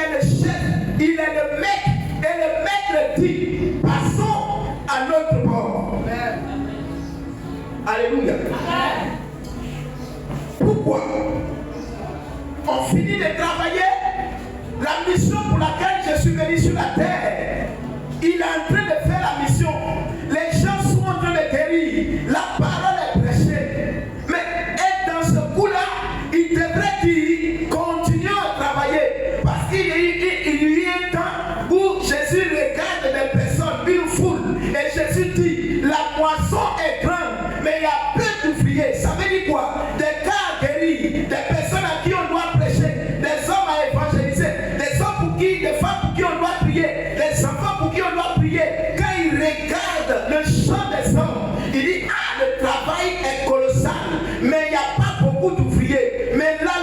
est le chef, il est le maître. Et le maître dit, passons à notre bord. Alléluia. Pourquoi? On finit de travailler. La mission pour laquelle je suis venu sur la terre, il est en train de faire la mission. Les gens sont en train de guérir. La parole est prêchée. Mais dans ce coup-là, il devrait dire, continuons à travailler. Parce qu'il y a eu un temps où Jésus regarde des personnes, une foule. Et Jésus dit, la moisson est grande, mais il y a peu d'ouvriers. Ça veut dire quoi? Des cas guéris, des personnes à qui on doit prêcher, des hommes à évangéliser, des hommes pour qui, des femmes pour qui on doit prier, des enfants pour qui on doit prier. Quand il regarde le champ des hommes, il dit, ah, le travail est colossal, mais il n'y a pas beaucoup d'ouvriers. Mais là,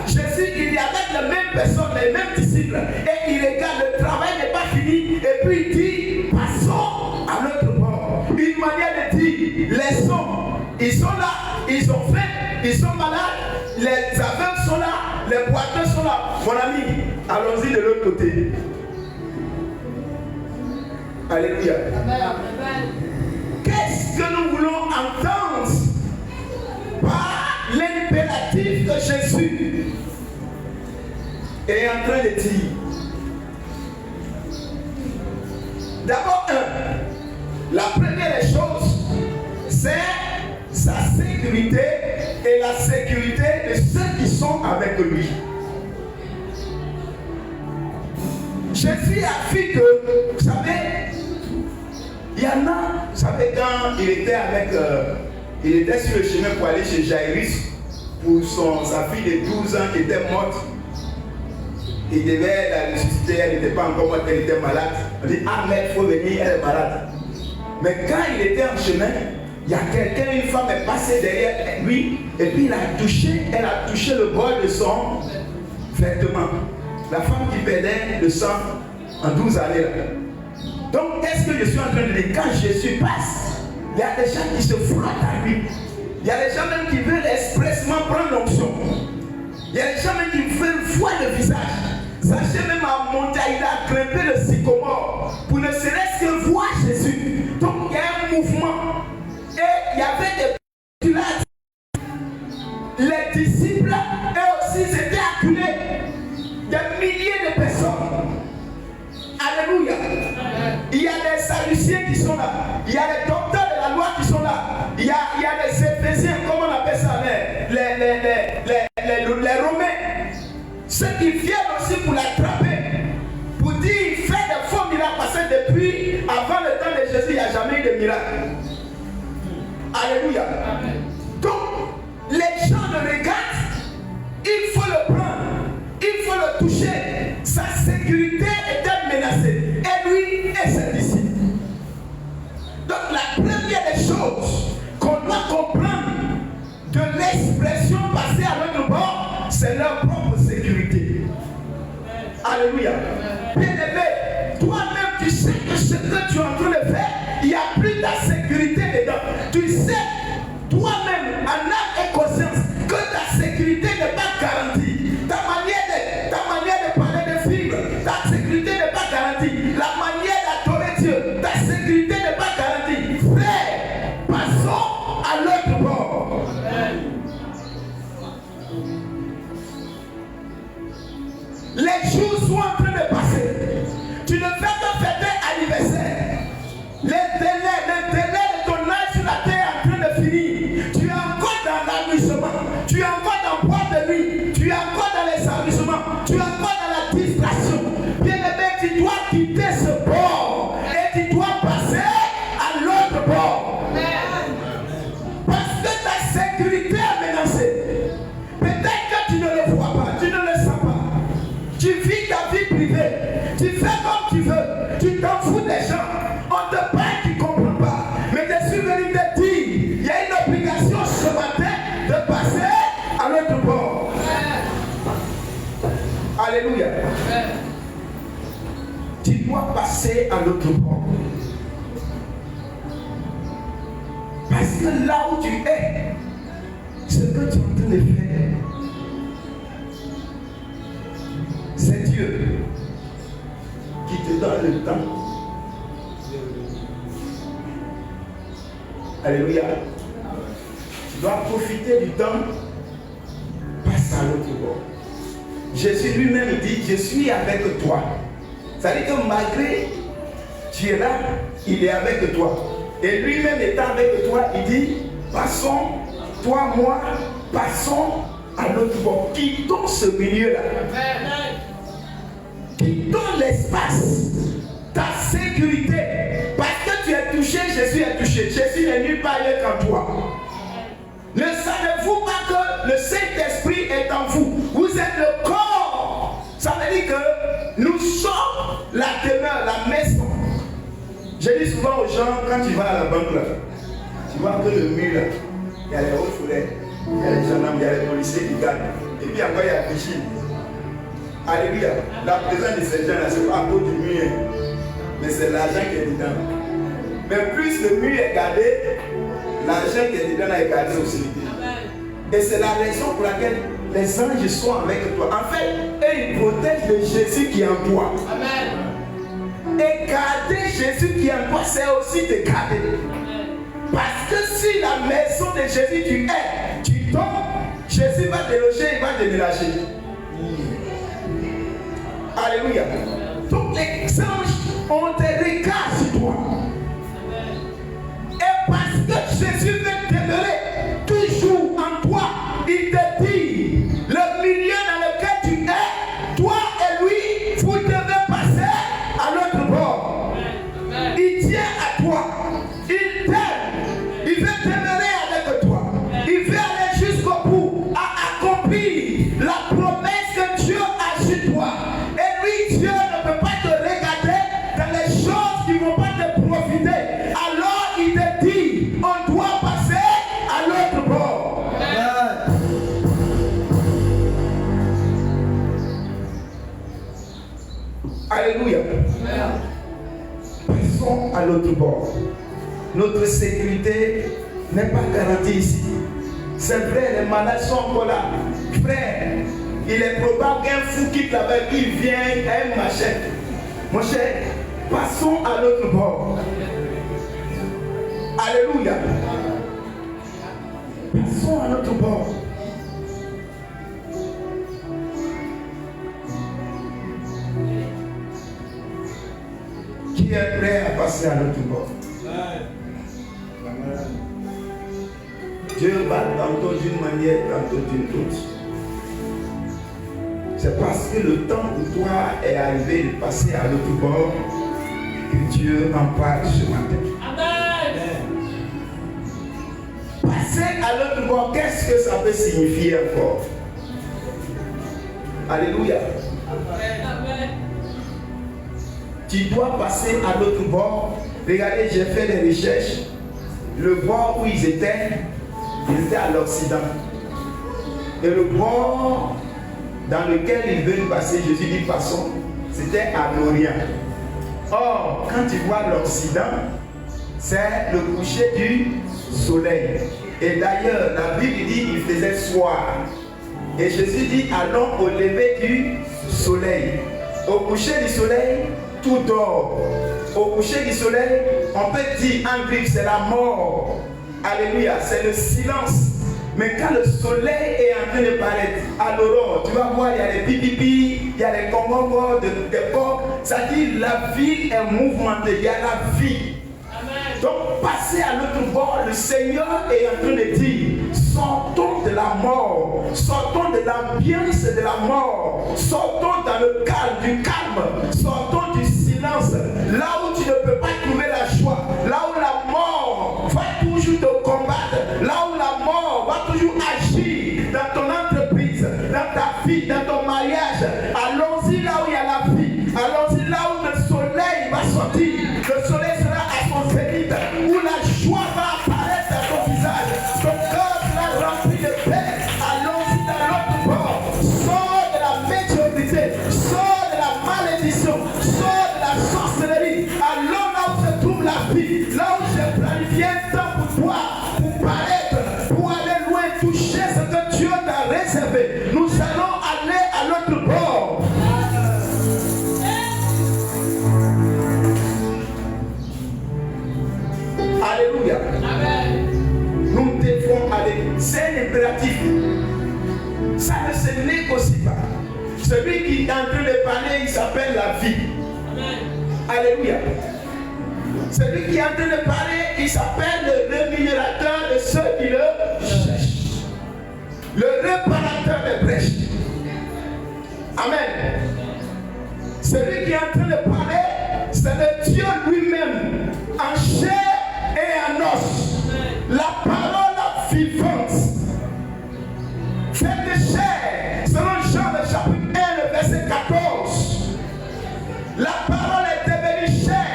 Jésus, il y avait les mêmes personnes, les mêmes disciples, et il regarde, le travail n'est pas fini, et puis il dit, passons à l'autre bord. Une manière de dire, les hommes, ils sont là, ils ont faim, ils sont malades, les aveugles sont là, les boiteux sont là. Mon ami, allons-y de l'autre côté. Alléluia. Qu'est-ce que nous voulons entendre par l'impératif que Jésus est en train de dire? D'abord, la première des choses, c'est sa sécurité et la sécurité de ceux qui sont avec lui. Jésus a vu que, vous savez, il y en a, vous savez, quand il était sur le chemin pour aller chez Jairus pour sa fille de 12 ans qui était morte. Il devait la ressusciter, elle n'était pas encore morte, elle était malade. On dit, ah mais il faut venir, elle est malade. Mais quand il était en chemin, il y a quelqu'un, une femme est passée derrière lui, et puis elle a touché le bord de son vêtement. La femme qui perdait le sang en 12 années. Donc, qu'est-ce que je suis en train de dire? Quand Jésus passe, il y a des gens qui se frottent à lui. Il y a des gens même qui veulent expressément prendre l'onction. Il y a des gens même qui veulent voir le visage. Sachez même à monter, il a grimpé le sycomore pour ne serait-ce que voir Jésus. Donc, il y a un mouvement. Et il y avait des les disciples, eux aussi, s'étaient acculés. Des milliers de personnes. Alléluia. Il y a des Sadduciens qui sont là. Il y a les docteurs de la loi qui sont là. Il y a les Éphésiens, comment on appelle ça, les Romains. Ceux qui viennent aussi pour l'attraper. Pour dire, il fait des faux miracles. Parce que depuis, avant le temps de Jésus, il n'y a jamais eu de miracle. Alléluia. Donc, les gens le regardent. Il faut le prendre. Il faut le toucher. Sa sécurité était menacée. Et lui et ses disciples. Donc la première des choses qu'on doit comprendre de l'expression passée à notre bord, c'est leur propre sécurité. Alléluia. Bien-aimé, toi-même tu sais que ce que tu es en train de faire, il n'y a plus ta sécurité dedans. Tu sais, toi-même, en âme et conscience, que ta sécurité n'est pas garantie. Ta manière de parler de fibres, ta sécurité n'est pas garantie. La manière d'adorer Dieu, ta sécurité n'est pas garantie. Frère, passons à l'autre bord. Les jours sont en train de passer. Tu ne fais que fêter anniversaire. Le délai de ton âge sur la terre est en train de finir. Tu es encore dans l'amusement. Tu es encore dans boîte de nuit. Tu es encore dans les amusements. Tu es encore dans la distraction. Bien-aimé, tu dois quitter ce bord. Et tu dois passer à l'autre bord. Parce que ta sécurité est menacée. Peut-être que tu ne le vois pas. Tu ne le sens pas. Tu vis ta vie privée. Tu fais comme tu veux. Tu t'en fous des gens. On te parle, tu ne comprends pas. Mais je suis venu te dire, il y a une obligation ce matin de passer à l'autre bord. Alléluia. Tu dois passer à l'autre bord. Parce que là où tu es, ce que tu es en train de faire, C'est Dieu qui te donne le temps. Alléluia. Tu dois profiter du temps. Passe à l'autre bord. Jésus lui-même dit, je suis avec toi. Ça veut dire que malgré tu es là, il est avec toi. Et lui-même étant avec toi, il dit, passons, toi, moi, passons à l'autre bord. Quittons ce milieu-là. Quittons l'espace, ta sécurité. Parce que tu es touché, Jésus est touché. Jésus n'est nulle part ailleurs qu'en toi. Ne savez-vous pas que le Saint-Esprit est en vous? Vous êtes le corps. Ça veut dire que nous sommes la demeure, la maison. Je dis souvent aux gens, quand tu vas à la banque là, tu vois que le mur là, il y a les hauts foulets, il y a les gendarmes, il y a les policiers qui gardent. Et puis après il y a la piscine. Alléluia. La présence de ces gens là, ce n'est pas à cause du mur, mais c'est l'argent qui est dedans. Mais plus le mur est gardé, l'argent qui est dedans est gardé aussi. Et c'est la raison pour laquelle les anges sont avec toi. En fait, eux, ils protègent le Jésus qui est en toi. Amen. Et garder Jésus qui est en toi, c'est aussi te garder. Parce que si la maison de Jésus tu es, tu tombes, Jésus va te loger, il va te ménager. Alléluia. Donc les anges ont des regards sur toi. Et parce que Jésus veut demeurer toujours en toi, il te dit, le milieu dans lequel tu es, toi et lui, vous devez passer à l'autre bord. Il tient à toi, il t'aime, il veut demeurer avec toi, il veut aller jusqu'au bout, à accomplir la promesse que Dieu a sur toi. Et lui, Dieu ne peut pas te regarder dans les choses qui ne vont pas te profiter. Alors il te dit, on doit passer à l'autre bord. Alléluia. Passons à l'autre bord. Notre sécurité n'est pas garantie ici. C'est vrai, les malades sont encore là. Frère, il est probable qu'un fou quitte la bête, il vient à une machette. Mon cher, passons à l'autre bord. Alléluia. Passons à l'autre bord. Qui est prêt à passer à l'autre bord? Dieu va tantôt d'une manière, tantôt d'une autre. C'est parce que le temps où toi est arrivé de passer à l'autre bord que Dieu en parle ce matin. Amen. Passer à l'autre bord, qu'est-ce que ça peut signifier encore? Alléluia. Amen. Tu dois passer à l'autre bord. Regardez, j'ai fait des recherches. Le bord où ils étaient à l'Occident. Et le bord dans lequel ils veulent passer, Jésus dit passons, c'était à l'Orient. Or, quand tu vois l'Occident, c'est le coucher du soleil. Et d'ailleurs, la Bible dit qu'il faisait soir. Et Jésus dit allons au lever du soleil. Au coucher du soleil, tout dort. Au coucher du soleil, on peut dire en grec, c'est la mort. Alléluia, c'est le silence. Mais quand le soleil est en train de paraître à l'aurore, tu vas voir, il y a des pipipi, il y a des congongos, des coqs. Ça dit la vie est mouvementée, il y a la vie. Amen. Donc, passer à l'autre bord, le Seigneur est en train de dire sortons de la mort, sortons de l'ambiance de la mort, sortons dans le calme, du calme, sortons du silence, là où tu ne peux pas trouver la joie, là où la mort va toujours te combattre, là où la mort va toujours agir dans ton entreprise, dans ta vie, dans ton mariage. Allons-y là où il y a la vie, allons-y là où le soleil va sortir, le soleil sera à son zénith, où la joie va apparaître dans ton visage, ton cœur sera rempli de paix. Allons-y dans l'autre bord, sors de la médiocrité, sors de la malédiction, sors en train de parler, il s'appelle la vie. Alléluia. Celui qui est en train de parler, il s'appelle le rémunérateur de ceux qui le cherchent. Le réparateur des brèches. Amen. Celui qui est en train de parler, c'est le Dieu lui-même, en chair et en os. La parole vivante, faite de chair, selon Jean le chapitre 1, le verset 14. La parole est devenue chair.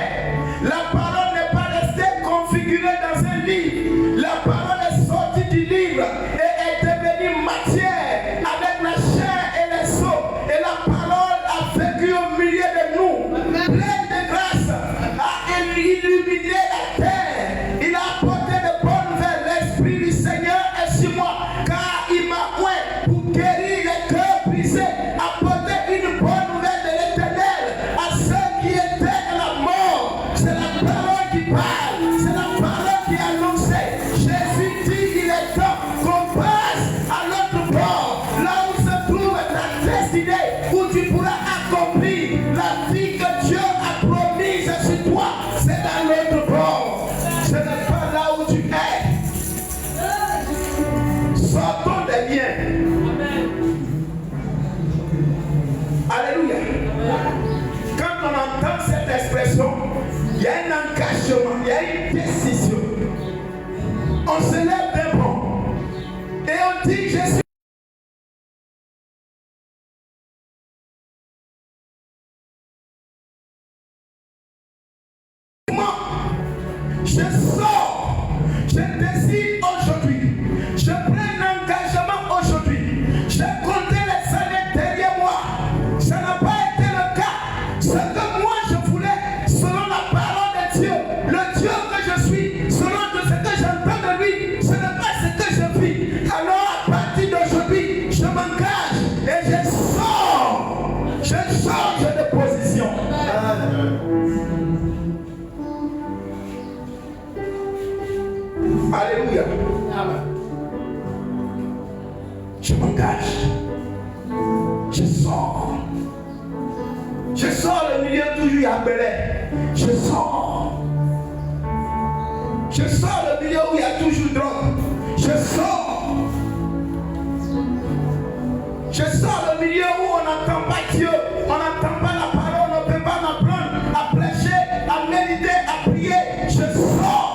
La parole n'est pas restée configurée dans un livre. La parole est sortie du livre et est devenue matière avec la chair et les os. Et la parole a vécu au milieu de nous, pleine de grâce, a illuminé la terre. Il a apporté de bonnes nouvelles. L'Esprit du Seigneur est sur moi, car il m'a oint pour guérir les cœurs brisés, apporter une bonne nouvelle de l'Éternel à ceux qui étaient dans la mort. C'est la parole qui parle, c'est la parole qui est annoncée. Jésus dit il est temps qu'on passe à l'autre bord, là où se trouve ta destinée, où tu pourras accomplir la vie que Dieu a promise sur toi. C'est dans l'autre bord. Ce n'est pas là où tu es. Sortons des liens. Alléluia. Quand on entend cette expression, il y a un engagement, il y a une décision. On se lève d'un bond et on dit je suis. Je sors, je décide aujourd'hui, je prends un engagement aujourd'hui, j'ai compté les années derrière moi, ça n'a pas été le cas, ce que moi je voulais, selon la parole de Dieu, le Dieu que je suis, selon ce que j'entends de lui, ce n'est pas ce que je vis. Alors à partir d'aujourd'hui, je m'engage et je change de position. Alléluia. Je m'engage. Je sors. Je sors le milieu toujours appelé. Je sors. Je sors le milieu où il y a toujours drogue. Je sors. Je sors le milieu où on n'entend pas Dieu. On n'entend pas la parole. On ne peut pas m'apprendre à prêcher, à méditer, à prier. Je sors.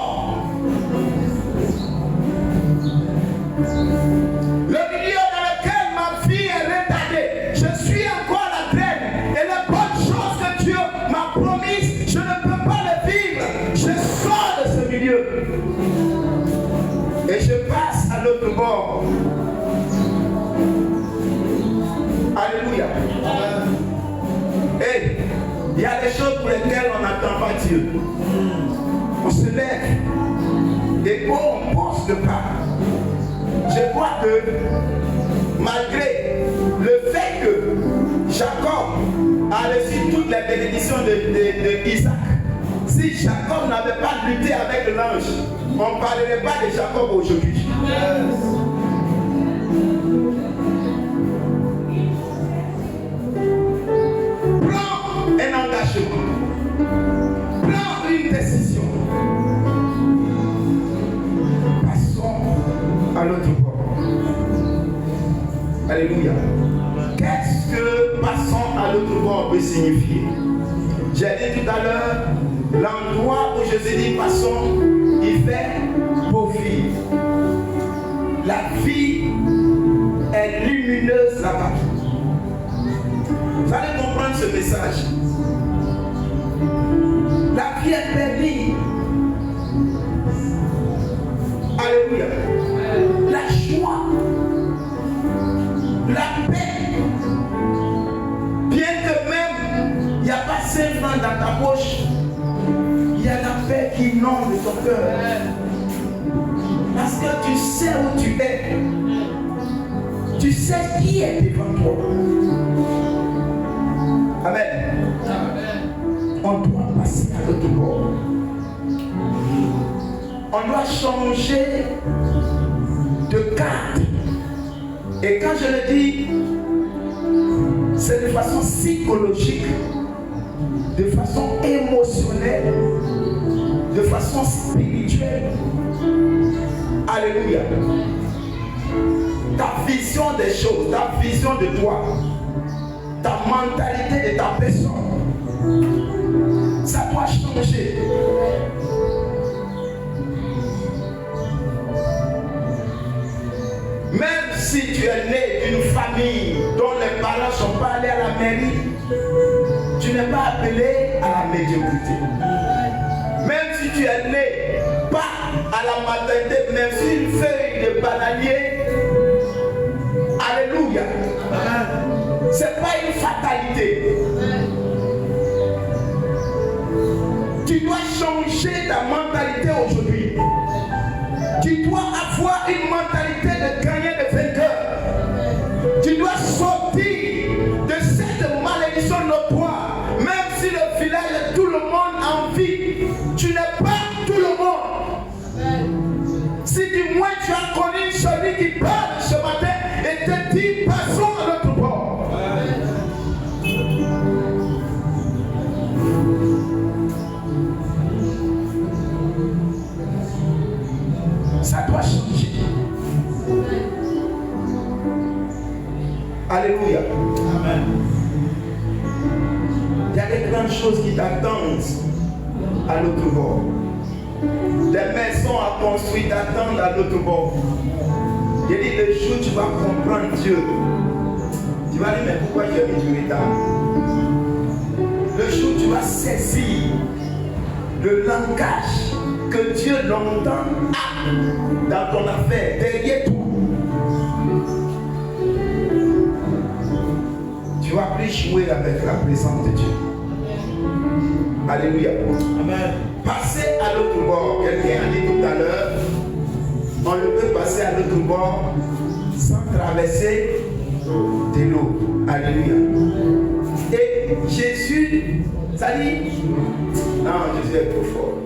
Le milieu dans lequel ma vie est retardée, je suis encore à la traîne. Et les bonnes choses que Dieu m'a promises, je ne peux pas les vivre. Je sors de ce milieu. Et je passe à l'autre bord. Alléluia. Et il y a des choses pour lesquelles on n'attend pas Dieu. On se lève. Et on pose le pas. Je crois que malgré le fait que Jacob a reçu toutes les bénédictions de Isaac, si Jacob n'avait pas lutté avec l'ange, on ne parlerait pas de Jacob aujourd'hui. Prends un engagement. Prends une décision. À l'autre bord. Alléluia. Qu'est-ce que passons à l'autre bord peut signifier? J'ai dit tout à l'heure, l'endroit où Jésus dit passons, il fait beau vivre. La vie est lumineuse là-bas. Vous allez comprendre ce message. La vie est permise. Alléluia. La joie, la paix, bien que même il n'y a pas 5 francs dans ta poche, il y a la paix qui inonde ton cœur. Parce que tu sais où tu es, tu sais qui est devant toi. Amen. On doit passer à l'autre bord. On doit changer de carte. Et quand je le dis, c'est de façon psychologique, de façon émotionnelle, de façon spirituelle. Alléluia. Ta vision des choses, ta vision de toi, ta mentalité de ta personne, ça doit changer. Même si tu es né d'une famille dont les parents ne sont pas allés à la mairie, tu n'es pas appelé à la médiocrité. Même si tu es né pas à la maternité, même si une feuille de bananier, alléluia, c'est pas une fatalité. Tu dois changer ta mentalité aujourd'hui. Tu dois avoir une mentalité de gagnant, de vainqueur. Tu dois sortir de cette malédiction notoire. Même si le village, tout le monde en vit, tu n'es pas tout le monde. Si du moins tu as connu celui qui parle ce matin et te dit passons à l'autre bord. Ça doit changer. Alléluia. Amen. Il y a des grandes choses qui t'attendent à l'autre bord. Des maisons à construire t'attendent à l'autre bord. Il dit le jour où tu vas comprendre Dieu, tu vas dire mais pourquoi j'ai mis du retard? Le jour où tu vas saisir le langage que Dieu l'entend dans ton affaire, derrière tout. Tu vas plus jouer avec la présence de Dieu. Alléluia. Amen. Passer à l'autre bord. Quelqu'un a dit tout à l'heure, on ne peut passer à l'autre bord sans traverser de l'eau. Alléluia. Et Jésus, ça dit, non, Jésus est trop fort.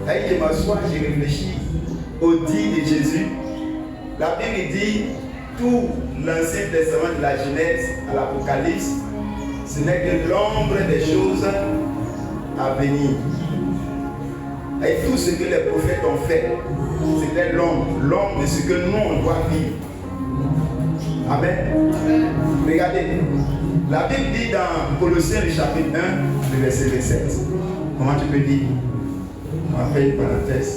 Et je m'assois, je réfléchis au dit de Jésus. La Bible dit tout l'Ancien Testament de la Genèse à l'Apocalypse, ce n'est que l'ombre des choses à venir. Et tout ce que les prophètes ont fait, c'était l'ombre de ce que nous on doit vivre. Amen. Amen. Regardez, la Bible dit dans Colossiens le chapitre 1, le verset 27. Comment tu peux dire? On va faire une parenthèse.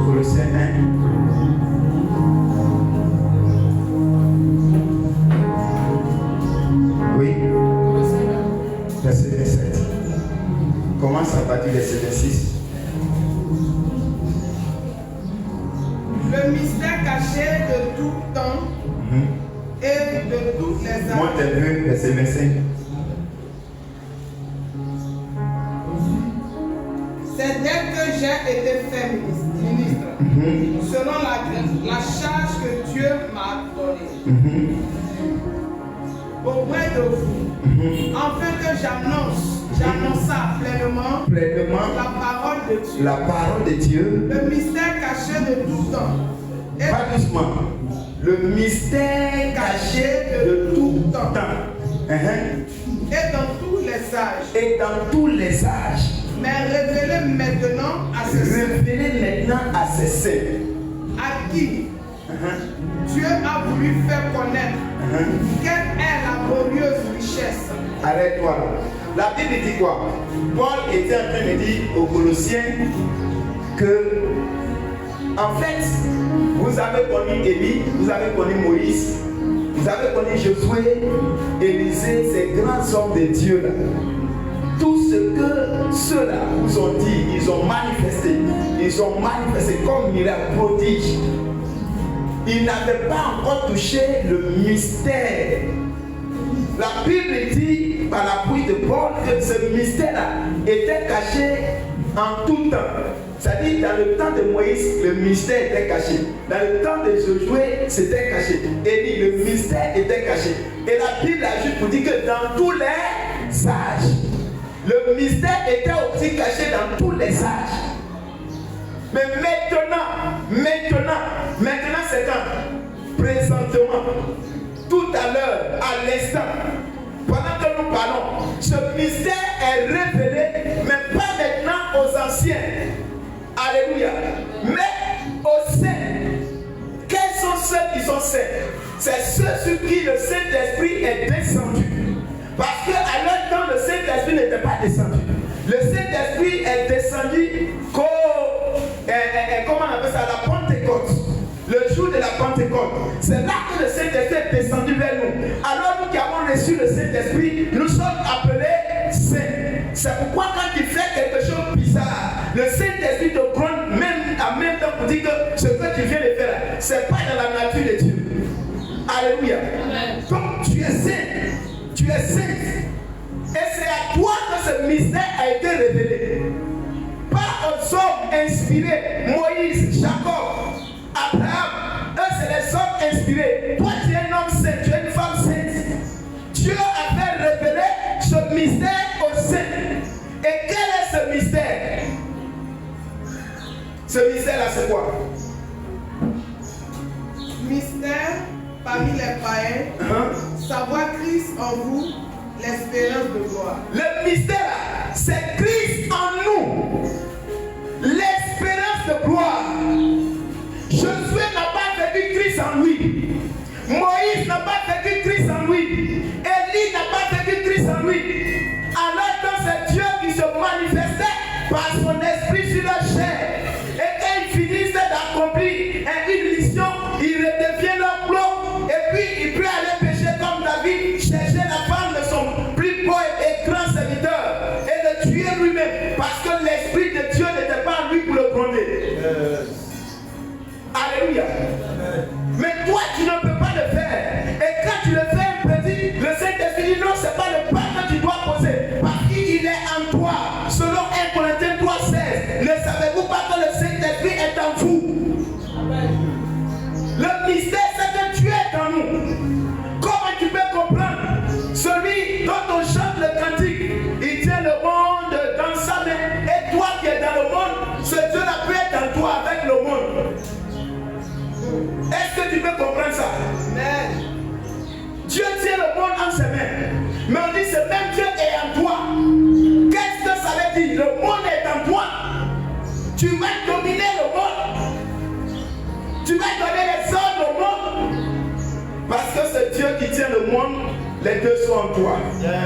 Colossiens 1. Oui. Verset 27. Commence à partir du verset 26. Le mystère caché de tout temps et de toutes les âges. Monte un peu, verset 25. C'est dès que j'ai été fait ministre, selon la charge que Dieu m'a donnée, auprès de vous, afin que j'annonça pleinement la parole de Dieu. La parole de Dieu. Le mystère caché de tout temps. Pas doucement. Le mystère caché de tout temps. Et dans tous les âges. Et dans tous les âges. Mais révélé maintenant à ses saints. À qui Dieu a voulu faire connaître quelle est la glorieuse richesse. Arrête-toi là. La Bible dit quoi? Paul était en train de dire aux Colossiens que, en fait, vous avez connu Élie, vous avez connu Moïse, vous avez connu Josué, Élisée, ces grands hommes de Dieu là. Tout ce que ceux-là vous ont dit, ils ont manifesté comme miracle prodige. Ils n'avaient pas encore touché le mystère. La Bible dit par l'appui de Paul que ce mystère-là était caché en tout temps. C'est-à-dire dans le temps de Moïse, le mystère était caché. Dans le temps de Josué, c'était caché. Élie, le mystère était caché. Et la Bible ajoute pour dire que dans tous les âges, le mystère était aussi caché dans tous les âges. Mais maintenant c'est quand? Présentement, tout à l'heure, à l'instant, pendant que nous parlons, ce mystère est révélé, mais pas maintenant aux anciens. Alléluia. Mais aux saints. Quels sont ceux qui sont saints? C'est ceux sur qui le Saint-Esprit est descendu. Parce qu'à leur temps, le Saint-Esprit n'était pas descendu. Le Saint-Esprit est descendu comment on appelle ça, la Pentecôte. Le jour de la Pentecôte. C'est là que le Saint-Esprit est descendu vers nous. Alors nous qui avons reçu le Saint-Esprit, nous sommes appelés saints. C'est pourquoi quand tu fais quelque chose de bizarre, le Saint-Esprit te gronde en même temps pour dire que ce que tu viens de faire, ce n'est pas dans la nature de Dieu. Alléluia. Donc tu es saint. Tu es saint. Et c'est à toi que ce mystère a été révélé. Pas aux hommes inspirés, Moïse, Jacob, Abraham. Eux, c'est les hommes inspirés. Toi, tu es un homme saint, tu es une femme sainte. Dieu a fait révéler ce mystère aux saints. Et quel est ce mystère? Ce mystère-là, c'est quoi? Mystère parmi les païens, savoir Christ en vous, l'espérance de gloire. Le mystère, c'est Christ en nous, l'espérance de gloire. Josué n'a pas vécu Christ en lui. Moïse n'a pas vécu Christ en lui. Élie n'a pas vécu Christ en lui. Alors que c'est Dieu qui se manifestait par son esprit sur la chair. Et quand ils finissent d'accomplir une mission, il redevient leur bloc. Et puis il peut aller pécher comme David, chercher la femme de son plus beau et grand serviteur et le tuer lui-même. Parce que l'esprit de Dieu n'était pas en lui pour le gronder. Alléluia. Mais toi, tu ne peux pas le faire. Et quand tu le fais un petit, le Saint-Esprit dit non, ce n'est pas le pas que tu dois poser. Parce qu'il est en toi. Selon 1 Corinthiens 3,16. Ne savez-vous pas que le Saint-Esprit est en vous? Le mystère, c'est que tu es en nous. Comment tu peux comprendre? Celui dont on chante le cantique, il tient le monde dans sa main. Et toi qui es dans le monde, ce Dieu-là peut être en toi avec le monde. Est-ce que tu peux comprendre ça? Amen. Dieu tient le monde en ses mains. Mais on dit ce même Dieu est en toi. Qu'est-ce que ça veut dire? Le monde est en toi. Tu vas dominer le monde. Tu vas donner les ordres au monde. Parce que c'est Dieu qui tient le monde. Les deux sont en toi.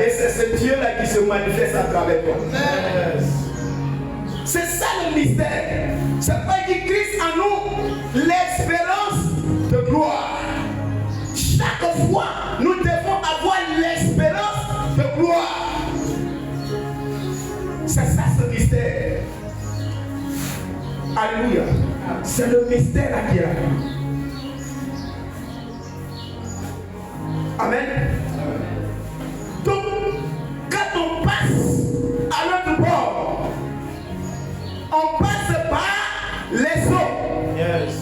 Et c'est ce Dieu-là qui se manifeste à travers toi. C'est ça le mystère. C'est pas dit Christ en nous, l'espérance de gloire. Chaque fois, nous devons avoir l'espérance de gloire. C'est ça ce mystère. Alléluia. C'est le mystère là qui est là. Amen. Donc, quand on passe à l'autre bord, on passe par les eaux. Yes.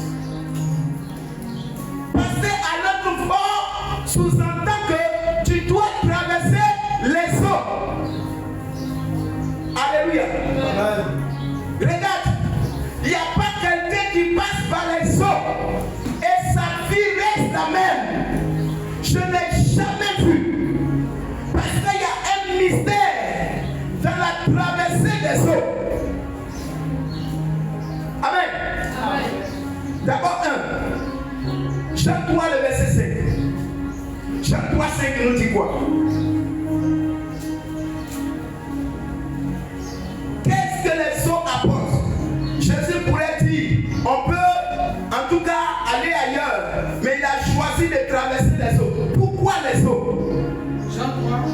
Passer à l'autre bord sous-entend que tu dois traverser les eaux. Alléluia. Amen. Regarde, il n'y a pas quelqu'un qui passe par les eaux et sa vie reste la même. Je n'ai jamais vu. Parce qu'il y a un mystère dans la traversée des eaux. Amen. Amen. D'abord, Jean 3, le verset 5. Jean 3, 5 nous dit quoi? Qu'est-ce que les eaux apportent? Jésus pourrait dire, on peut en tout cas aller ailleurs, mais il a choisi de traverser les eaux. Pourquoi les eaux? Jean 3,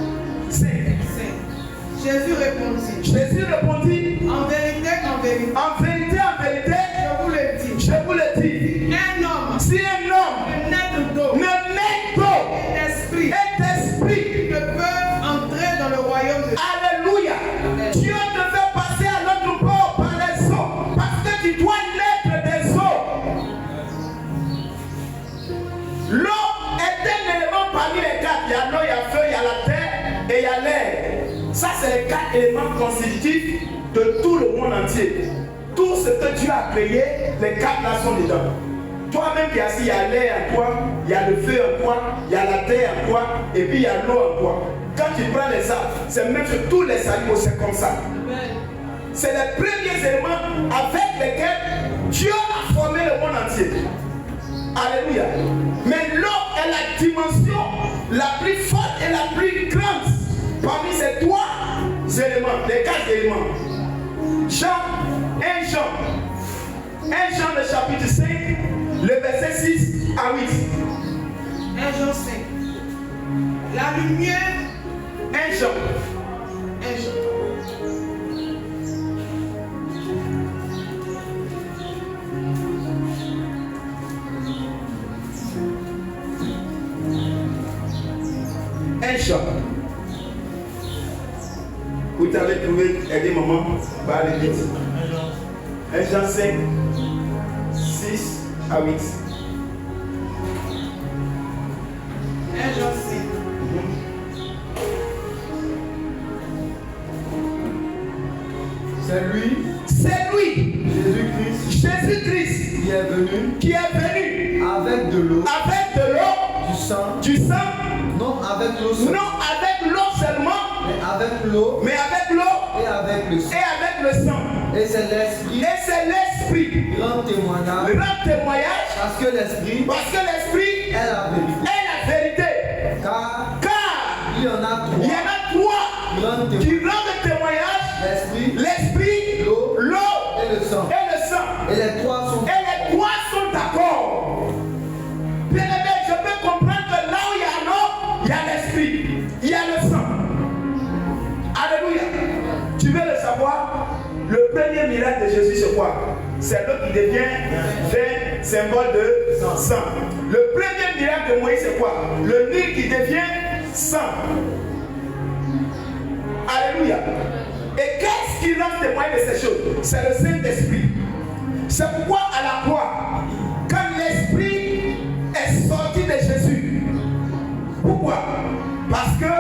5. 5. Jésus répondit. Jésus répondit, En vérité, en vérité, je vous le dis. je vous le dis, Un homme si un homme né d'eau ne naît d'eau et d'esprit et d'esprit, ne peut entrer dans le royaume de Dieu. alléluia, Dieu te fait passer à l'autre bord par les eaux, parce que tu dois naître des eaux. L'eau est un élément parmi les quatre. Il y a l'eau, il y a le feu, il y a la terre et il y a l'air. Ça, c'est les quatre éléments constitutifs de tout le monde entier. Tout ce ce que Dieu a créé, les 4 là sont dedans. Toi-même qui es assis, il y a l'air en toi, il y a le feu en toi, il y a la terre en toi, et puis il y a l'eau en toi. Quand tu prends les arbres, c'est même sur tous les animaux, c'est comme ça. C'est les premiers éléments avec lesquels Dieu a formé le monde entier. Alléluia. Mais l'eau est la dimension la plus forte et la plus grande parmi ces 3 éléments, les 4 éléments. Jean, 1 Jean le chapitre 5, le verset 6 à 8. 1 Jean 5. La lumière. 1 Jean. 1 Jean. Vous avez trouvé, aidez maman, va aller vite. 1 Jean 5, 6 à 8. 1 Jean 5. C'est lui, Jésus-Christ, qui est venu avec de l'eau, du sang, non avec l'eau seulement, mais avec l'eau et avec le sang. et avec le sang. Et c'est l'esprit Rend témoignage parce que l'esprit est la vérité. Car Car il y en a 3 qui rendent témoignage, l'esprit, l'eau et le sang. Et les 3 sont d'accord. Bien aimé, je peux comprendre que là où il y a l'eau, il y a l'esprit, il y a le sang. Alléluia. Tu veux le savoir? Le premier miracle de Jésus, c'est quoi? C'est l'eau qui devient vin, symbole de sang. Le premier miracle de Moïse, c'est quoi? Le Nil qui devient sang. Alléluia. Et qu'est-ce qui rend témoin de ces choses? C'est le Saint-Esprit. C'est pourquoi à la croix, quand l'Esprit est sorti de Jésus, pourquoi? Parce que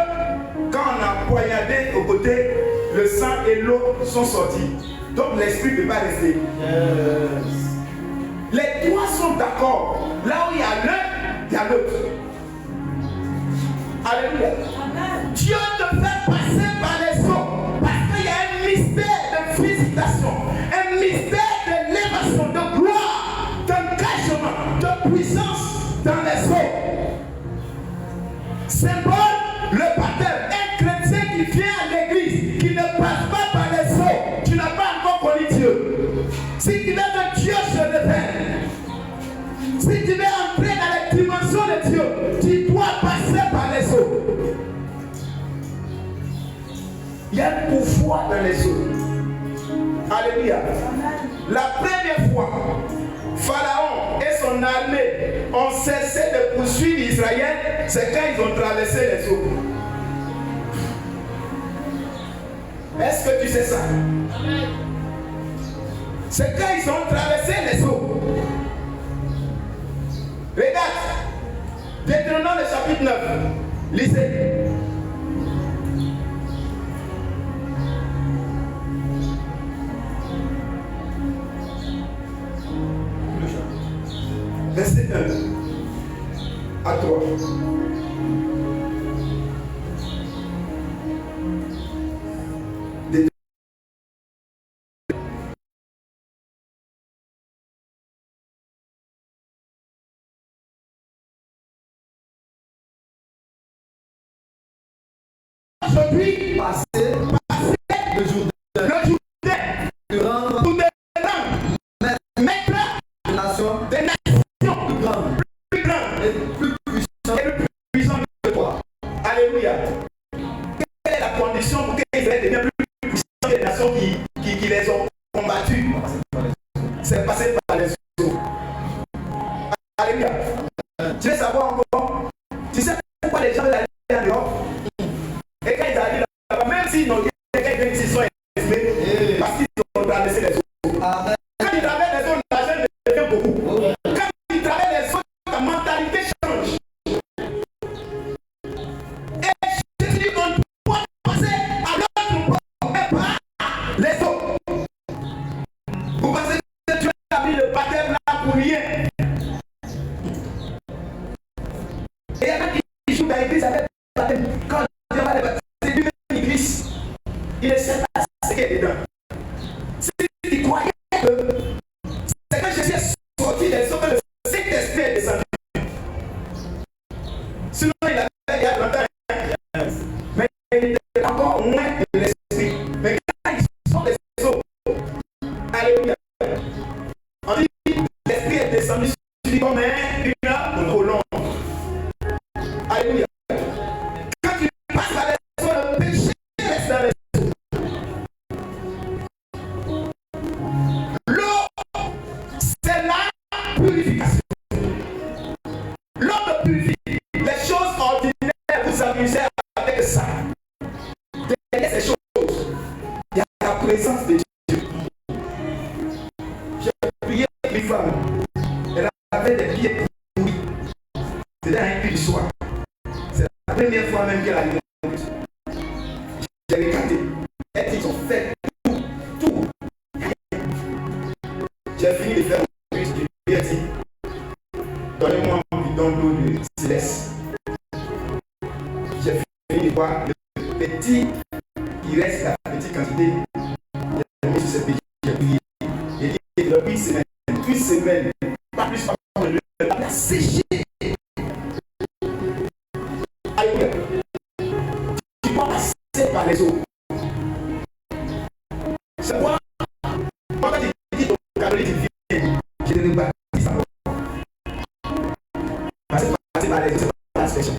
quand on a poignardé au côté, le sang et l'eau sont sortis. Donc l'Esprit ne peut pas rester. Les 3 sont d'accord. Là où il y a l'un, il y a l'autre. Alléluia. Dieu te fait passer par les eaux parce qu'il y a un mystère de visitation, un mystère d'élévation, de gloire, d'engagement, de puissance dans les eaux. Symbole, le baptême. Un chrétien qui vient à l'église, qui ne passe pas par les eaux, tu n'as pas encore connu Dieu. Si tu veux que Dieu se révèle, si tu veux entrer dans les dimensions de Dieu, tu dois passer par les eaux. Il y a un pouvoir dans les eaux. Alléluia. La première fois, Pharaon et son armée ont cessé de poursuivre Israël, c'est quand ils ont traversé les eaux. Est-ce que tu sais ça? C'est quand ils ont traversé les eaux. Regarde, Deutéronome le chapitre 9, lisez. Verset 1 à 3. Aujourd'hui, Passer le Jourdain, de rendre mettre des nations des nations plus grandes plus grandes et plus puissantes et plus puissantes que toi. Alléluia. Quelle est la condition pour qu'Israël devienne plus puissant que les nations qui les ont combattus? C'est passé par les eaux. Alléluia. Tu veux savoir encore? Tu sais pourquoi les gens veulent aller en Europe? Et quand ils arrivent là-bas, même s'ils n'ont rien, ils sont estimés parce qu'ils ont traversé les eaux. Amen. Quand ils traversent les eaux, l'argent devient beaucoup. Quand ils traversent les eaux, ta mentalité change. Et je dis qu'on doit passer à l'autre bord, mais pas les eaux. Vous pensez met une colombe. Alléluia. Quand tu passes par les eaux, le péché reste dans les eaux. L'eau, c'est la purification. L'eau te purifie. Les choses ordinaires, vous amusez avec ça. Derrière ces choses, il y a la présence de Dieu. J'ai prié une femme. Elle avait des pieds pourris. C'était un cuit du soir. C'est la première fois même qu'elle a eu. J'ai regardé. Elle dit, ils ont fait tout. J'ai fini de faire mon cuit. Je lui ai dit, donnez-moi un bidon d'eau de céleste. J'ai fini de voir le petit, il reste la petite quantité. J'ai mis sur ce petit, j'ai prié. J'ai dit, depuis une semaine, pas plus, pas moins, elle a séché. Alléluia. Tu vas passer par les eaux. C'est quoi? Quand tu dis au catholique, tu viens, je ne vais pas dire ça. Passer par les eaux, c'est pas la séchage.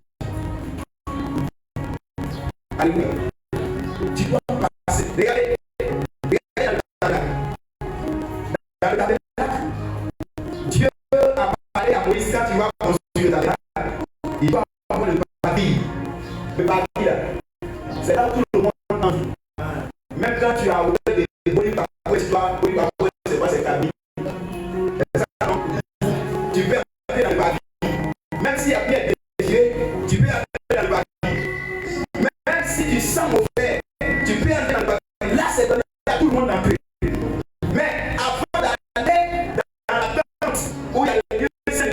Alléluia. Tu dois passer. Regardez dans le tabernacle. Dieu a parlé à Moïse quand tu vas construire le tabernacle. Il va avoir le papier. Le papier là. C'est là où tout le monde entre. Même quand tu as ouvert des bons papiers, tu dois c'est quoi ces cabines. C'est ça, non? Tu peux entrer dans le papier. Même s'il y a bien désiré, tu peux entrer dans le papier. Même si tu sens mauvais, tu peux entrer dans le papier. Là, c'est donné à tout le monde d'entrer. Mais avant d'aller dans la tente où il y a le lieu saint,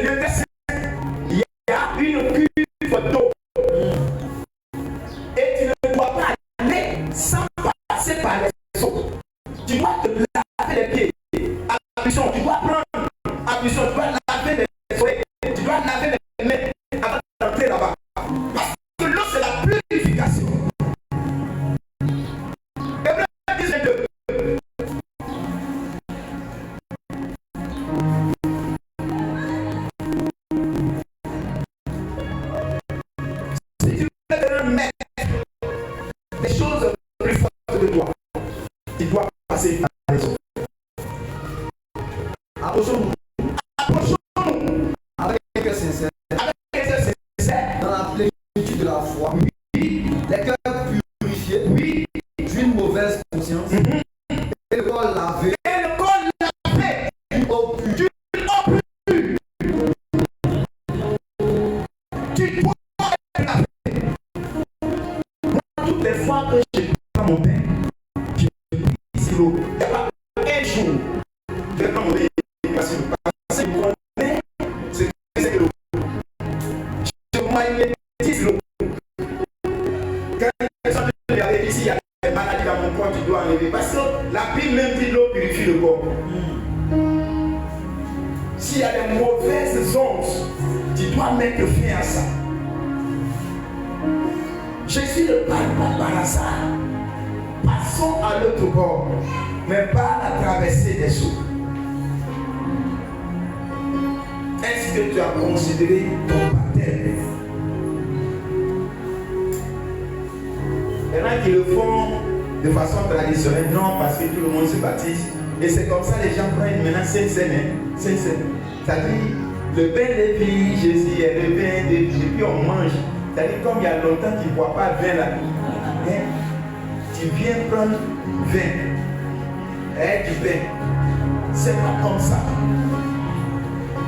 il y a une cuve d'eau. Et tu ne dois pas aller sans passer par les eaux. Tu dois te laver les pieds. Attention, tu dois prendre. Attention, tu dois laver les oreilles. Tu dois laver les mains avant d'entrer là-bas. Parce que l'eau, c'est la purification. Hébreux 10:22. Si tu veux mettre des choses plus fortes que toi, tu dois passer par les autres. Approchons-nous Approchons-nous avec un cœur sincère, avec les yeux sincères. dans la plénitude de la foi, Oui, les cœurs purifiés oui. d'une mauvaise conscience et le corps lavé Et le corps lavé au pur. du eau pure. Tu dois être lavé. Moi, toutes les fois que je prends mon pain, je prie sur l'eau. Il n'y a pas un jour. Je prends mon pain parce que mon pain, c'est que l'eau. Je magnétise l'eau. Quand les gens me regardent ici, il y a des maladies dans mon corps, tu dois enlever. Parce que la Bible même dit l'eau purifie le corps. S'il y a des mauvaises ondes, tu dois mettre fin à ça. Jésus ne parle pas par hasard. Passons à l'autre bord, mais pas à traverser des eaux. Est-ce que tu as considéré ton baptême? Il y en a qui le font de façon traditionnelle, non, parce que tout le monde se baptise. Et c'est comme ça les gens prennent maintenant Saint-Seine. C'est-à-dire, le pain de vie, Jésus est le pain de vie, et puis on mange. C'est-à-dire, comme il y a longtemps qu'ils ne boivent pas vin là, hein, tu viens prendre vin, du pain. C'est pas comme ça.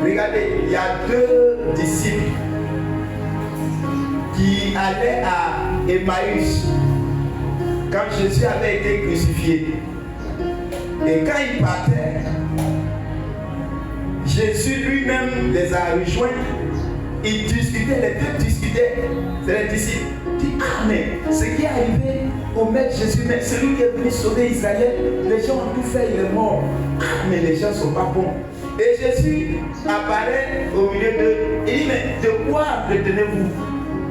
Regardez, il y a 2 disciples qui allaient à Emmaüs quand Jésus avait été crucifié. Et quand ils partaient, Jésus lui-même les a rejoints. Ils discutaient, les 2 discutaient. C'est les disciples. Ils disent, ah mais ce qui est arrivé au maître Jésus, mais celui qui est venu sauver Israël, les gens ont tout fait, il est mort. Ah mais les gens ne sont pas bons. Et Jésus apparaît au milieu d'eux. Il dit, mais de quoi retenez-vous?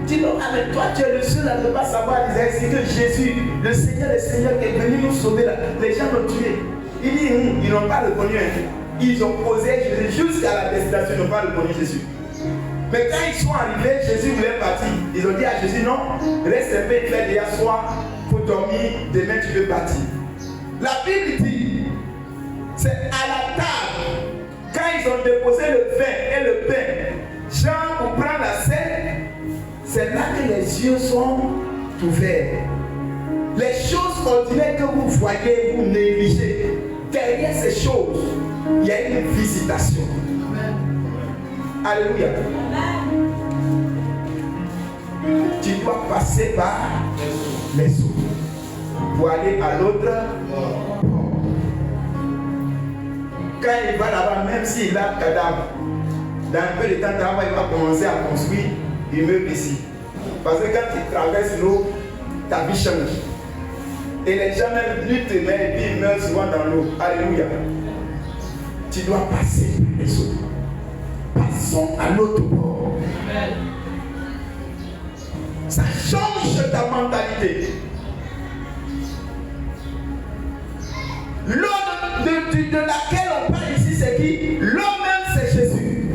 Dis non, ah mais toi tu es le seul à ne pas savoir Israël, c'est que Jésus, le Seigneur qui est venu nous sauver là, les gens l'ont tué. Il dit, ils n'ont pas reconnu. ils ont posé Jésus jusqu'à la destination, ils n'ont pas reconnu Jésus. Mais quand ils sont arrivés, Jésus voulait partir. Ils ont dit à Jésus, non, reste un peu, il fait déjà soir, il faut dormir, demain tu peux partir. La Bible dit, c'est à la table, quand ils ont déposé le vin et le pain, Jean pour prendre la scène, c'est là que les yeux sont ouverts. Les choses ordinaires que vous voyez, vous négligez. Derrière ces choses, il y a une visitation. Alléluia. Tu dois passer par les eaux pour aller à l'autre bord. Quand il va là-bas, même s'il a un cadavre, dans un peu de temps, il va commencer à construire l'immeuble ici. Parce que quand tu traverses l'eau, ta vie change. Et les gens même luttent et puis ils meurent souvent dans l'eau. Alléluia. Tu dois passer par les eaux. Passons à l'autre bord. Ça change ta mentalité. L'eau de laquelle on parle ici, c'est qui? L'eau même, c'est Jésus.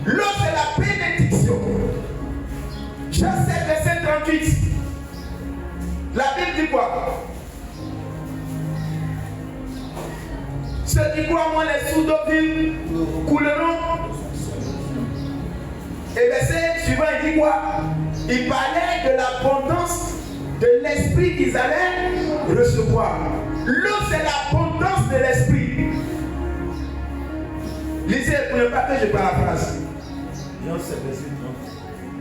L'eau, c'est la bénédiction. Jean 7, verset 38. La Bible dit quoi? Ceux qui croient en moi, les sourds d'eau vive couleront. Et verset suivant, il dit quoi? Il parlait de l'abondance de l'esprit qu'ils allaient recevoir. L'eau, c'est l'abondance de l'esprit. Lisez pour ne pas que je paraphrase. Jean 7, verset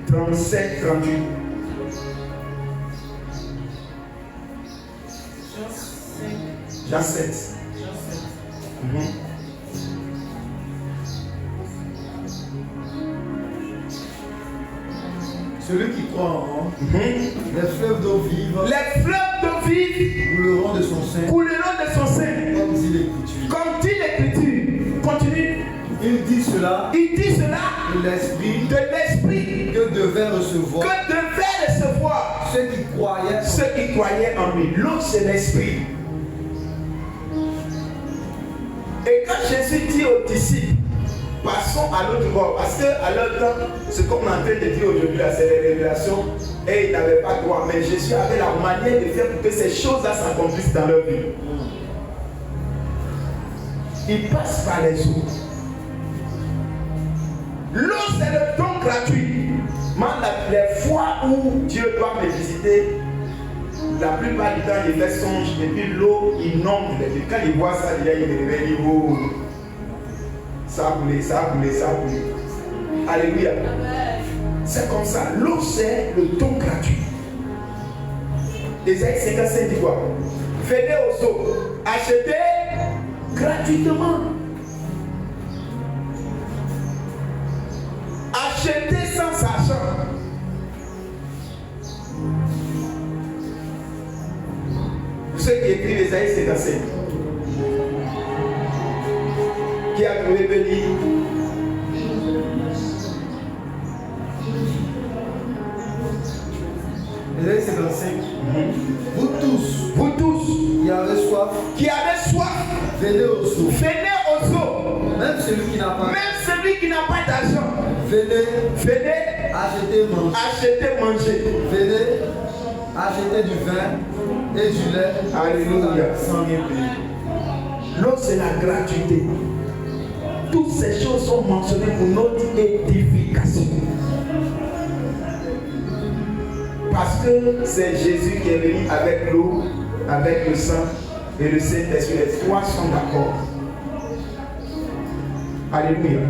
37, 38. Jean 7. Celui qui croit en moi, les fleuves d'eau vive couleront de son sein. Comme dit l'Écriture. Comme dit l'Écriture. Continue. Il dit cela de l'esprit que devaient recevoir ceux qui croyaient en lui. L'eau, c'est l'esprit. Et quand Jésus dit aux disciples, passons à l'autre bord, parce qu'à l'autre temps, ce qu'on est en train de dire aujourd'hui, c'est les révélations, et ils n'avaient pas droit. Mais Jésus avait la manière de faire pour que ces choses-là s'accomplissent dans leur vie. Il passe par les eaux. L'eau, c'est le don gratuit. Les fois où Dieu doit me visiter, la plupart du temps, il fait songe, et puis l'eau inonde les yeux. Quand il voit ça, il réveille, oh, ça a coulé, ça a coulé, ça a coulé. Alléluia. C'est comme ça. L'eau, c'est le don gratuit. Ésaïe 55 dit quoi? Venez aux eaux, achetez gratuitement. Achetez sans argent. Ceux qui écrivent Ésaïe 55. Qui a trouvé Béni? Ésaïe 55. Vous tous qui avez soif, venez aux eaux. Même celui qui n'a pas d'argent, venez acheter manger. Venez acheter du vin et du lait. Alléluia. Sans rien payer. L'eau, c'est la gratuité. Toutes ces choses sont mentionnées pour notre édification. Parce que c'est Jésus qui est venu avec l'eau, avec le sang et le Saint-Esprit. Les trois sont d'accord. Alléluia.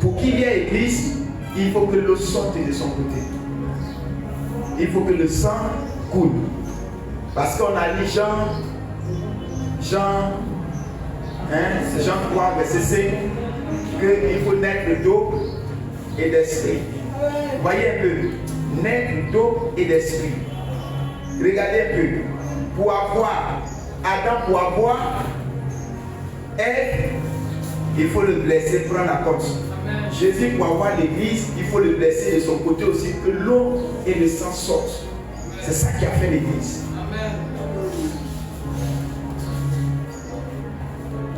Pour qu'il y ait église, il faut que l'eau sorte de son côté. Il faut que le sang coule. Parce qu'on a lu Jean 3, verset 5, qu'il faut naître d'eau et d'esprit. Voyez un peu. Naître d'eau et d'esprit. Regardez un peu. Pour avoir Adam, pour avoir Ève, il faut le blesser, prendre la corde. Jésus, pour avoir l'église, il faut le blesser de son côté aussi, que l'eau et le sang sortent. C'est ça qui a fait l'église.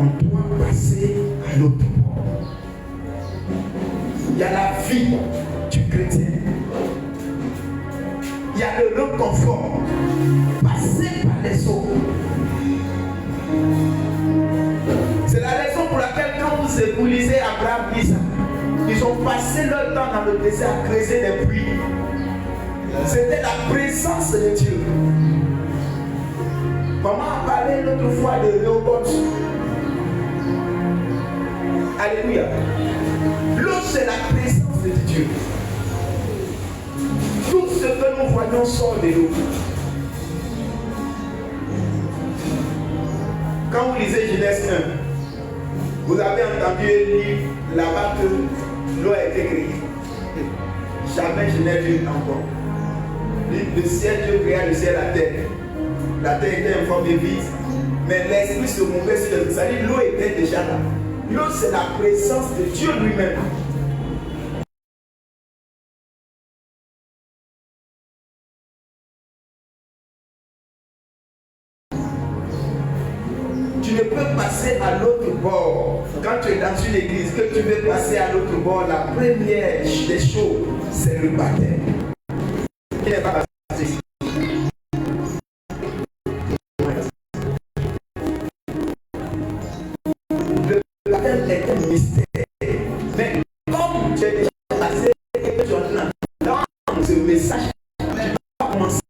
on doit passer à l'autre bord. Il y a la vie du chrétien. Il y a le réconfort. Passer par les eaux. C'est la raison pour laquelle quand vous lisez Abraham, Isaac, ils ont passé leur temps dans le désert à creuser des puits. C'était la présence de Dieu. Maman a parlé l'autre fois de Rehoboth. Alléluia. L'eau, c'est la présence de Dieu. Tout ce que nous voyons sort de l'eau. Quand vous lisez Genèse 1, vous avez entendu lire là-bas que l'eau a été créée. Jamais je n'ai vu encore. Le ciel, Dieu créa le ciel, la terre. La terre était informée vide, mais l'esprit se mouvait sur le. C'est-à-dire l'eau était déjà là. L'eau, c'est la présence de Dieu lui-même. Tu ne peux passer à l'autre bord. Quand tu es dans une église, que tu veux passer à l'autre bord, la première des choses, c'est le baptême. Il n'est pas baptisé. Le baptême est un mystère. Mais comme tu es déjà passé et que tu es dans ce message, tu vas commencer,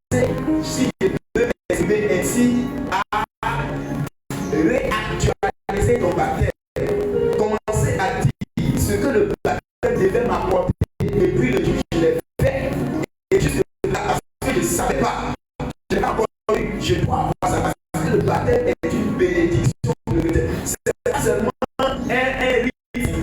si tu veux m'exprimer ainsi, à réactualiser ton baptême. Commencer à dire ce que le baptême devait m'apporter. Et puis le jour je l'ai fait. Et juste parce que je ne savais pas. Je n'ai pas encore eu. Je dois avoir ça. Parce que le baptême est une bénédiction. C'est pas seulement un rite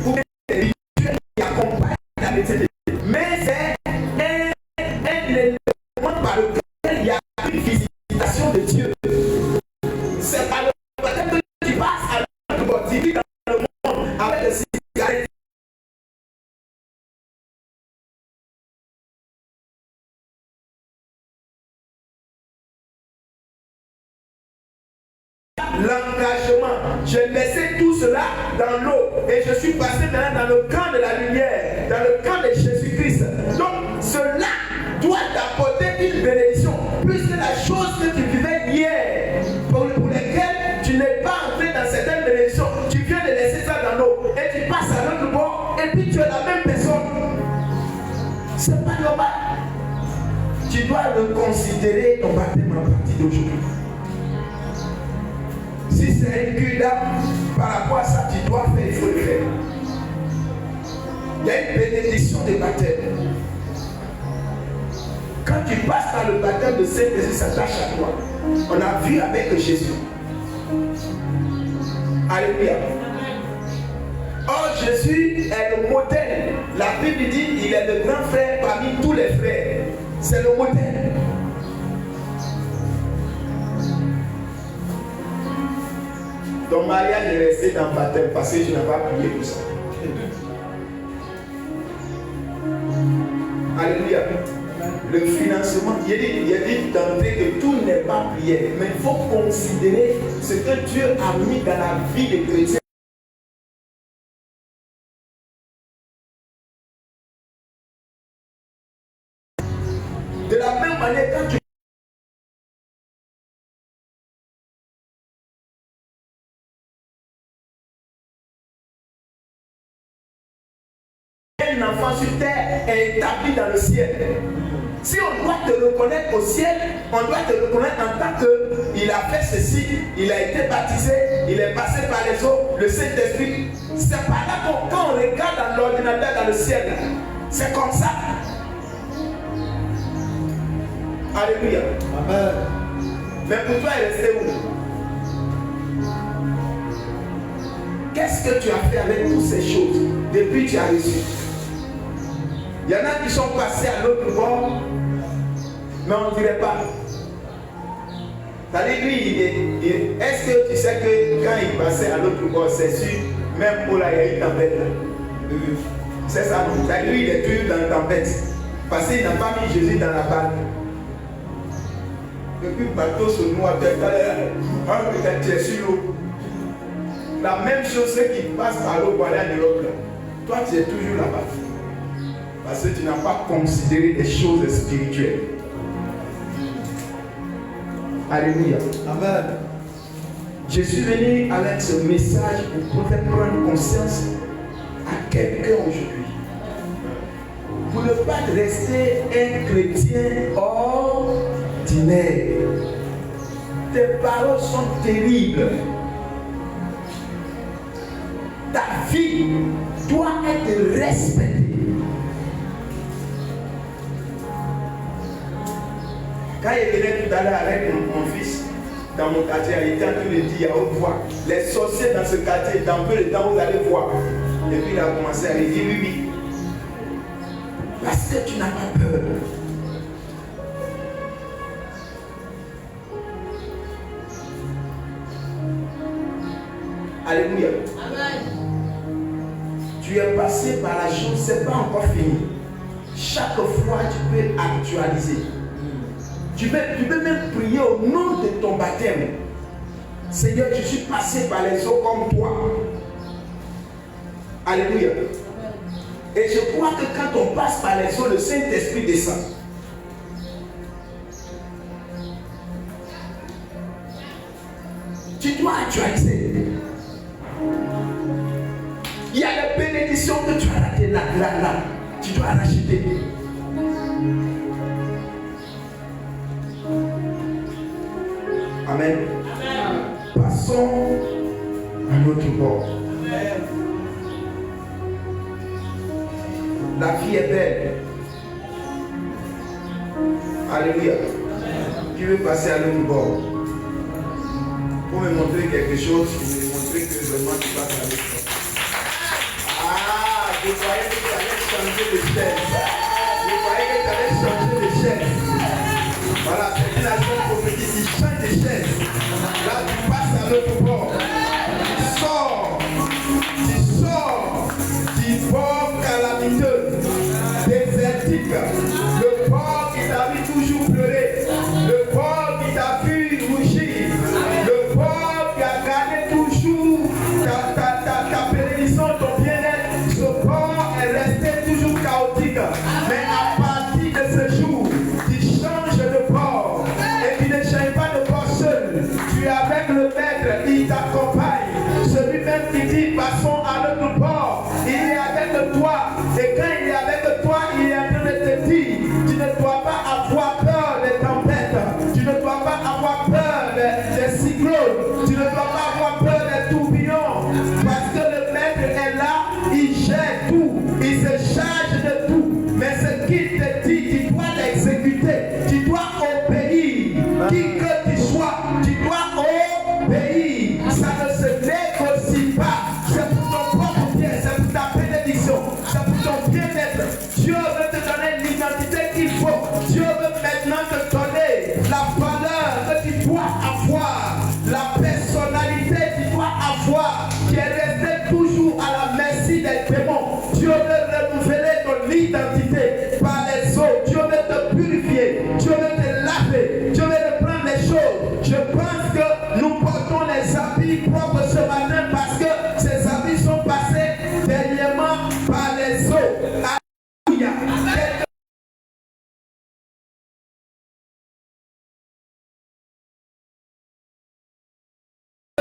ou un rituel qui accompagne la médecine. Mais c'est un élément par lequel il y a une visitation de Dieu. C'est par le baptême que tu passes à l'autre bord. Tu vis dans le monde avec les cigarettes. L'engagement, j'ai laissé tout cela dans l'eau et je suis passé maintenant dans le camp de la lumière, dans le camp de Jésus-Christ. Donc cela doit t'apporter une bénédiction, puisque la chose que tu vivais hier, pour lesquelles tu n'es pas entré dans certaines bénédictions, tu viens de laisser ça dans l'eau et tu passes à l'autre bord et puis tu es la même personne. C'est pas normal. Tu dois reconsidérer ton baptême à partir d'aujourd'hui. Si c'est une cure d'âme, par rapport à ça, tu dois faire, il faut le faire. Il y a une bénédiction de baptême. Quand tu passes par le baptême de Saint-Esprit, ça s'attache à toi. On a vu avec Jésus. Alléluia. Or, Jésus est le modèle. La Bible dit qu'il est le grand frère parmi tous les frères. C'est le modèle. Ton mariage est resté dans le baptême parce que tu n'as pas prié pour ça. Alléluia. Le financement, il dit d'entrer que tout n'est pas prière. Mais il faut considérer ce que Dieu a mis dans la vie des chrétiens. De la même manière, quand tu un enfant sur terre est établi dans le ciel. Si on doit te reconnaître au ciel, on doit te reconnaître en tant qu'il a fait ceci, il a été baptisé, il est passé par les eaux, le Saint-Esprit. C'est pas là quand on regarde dans l'ordinateur dans le ciel. C'est comme ça. Alléluia. Amen. Mais pour toi, il est resté où? Qu'est-ce que tu as fait avec toutes ces choses depuis que tu as reçu? Il y en a qui sont passés à l'autre bord, mais on ne dirait pas. C'est-à-dire, lui, est-ce que tu sais que quand il passait à l'autre bord, c'est sûr, même pour là, il y a une tempête là. C'est ça, non? C'est-à-dire, lui, il est toujours dans la tempête. Parce qu'il n'a pas mis Jésus dans la barque. Et puis, le bateau se noie, tu es sur l'eau. La même chose, ceux qui passent par l'eau pour aller en Europe, là. Toi, tu es toujours là-bas. Parce que tu n'as pas considéré des choses spirituelles. Alléluia. Amen. Je suis venu avec ce message pour faire prendre conscience à quelqu'un aujourd'hui. Pour ne pas rester un chrétien ordinaire. Tes paroles sont terribles. Ta vie doit être respectée. Quand il venait tout à l'heure avec mon fils dans mon quartier, il était en train de dire à haute voix, les sorciers dans ce quartier, dans peu de temps vous allez voir. Et puis il a commencé à lui dire oui, oui. Parce que tu n'as pas peur. Alléluia. Amen. Tu es passé par la chose, ce n'est pas encore fini. Chaque fois, tu peux actualiser. Tu peux même prier au nom de ton baptême. Seigneur, je suis passé par les eaux comme toi. Alléluia. Et je crois que quand on passe par les eaux, le Saint-Esprit descend. Tu dois actualiser. Il y a des bénédictions que tu as ratées là. Tu dois racheter. Amen. Amen. Passons à notre bord. Amen. La vie est belle. Alléluia. Amen. Qui veut passer à l'autre bord? Pour me montrer quelque chose, pour me montrer que vraiment tu passes à l'autre bord. Ah, je croyais que tu allais changer de chaise. Je croyais que tu allais changer de chaise. Voilà, c'est une action prophétique qui change de chaise. Là, tu passes à l'autre bord. Tu sors du bord calamiteux, désertique, le bord qui t'a vu toujours pleurer, le bord qui t'a vu rougir, le bord qui a gardé toujours ta bénédiction, ton bien-être. Ce bord est resté toujours chaotique. Mais à partir de ce jour, tu changes de bord et tu ne changes pas de bord seul. Tu es avec le maître, il t'accompagne. Celui-même qui dit passons à l'autre bord, il est avec toi. Et quand il est avec toi, il est en train de te dire, tu ne dois pas avoir peur des tempêtes, tu ne dois pas avoir peur des cyclones, tu ne dois pas avoir peur des tourbillons, parce que le maître est là, il gère tout, il se charge de tout. Mais ce qu'il te dit, tu dois l'exécuter, tu dois obéir. Qui que tu sois, tu dois obéir. Ça ne se négocie pas. C'est pour ton propre bien, c'est pour ta bénédiction, c'est pour ton bien-être. Dieu veut te donner l'identité qu'il faut. Dieu veut maintenant te donner la valeur que tu dois avoir, la personnalité que tu dois avoir, qui est restée toujours à la merci des démons. Dieu veut renouveler ton identité par les eaux. Dieu veut te purifier. Dieu veut te laver. Dieu veut reprendre les choses. Je pense que nous portons les habits propres ce matin parce que ces habits sont passés dernièrement par les eaux. Alléluia.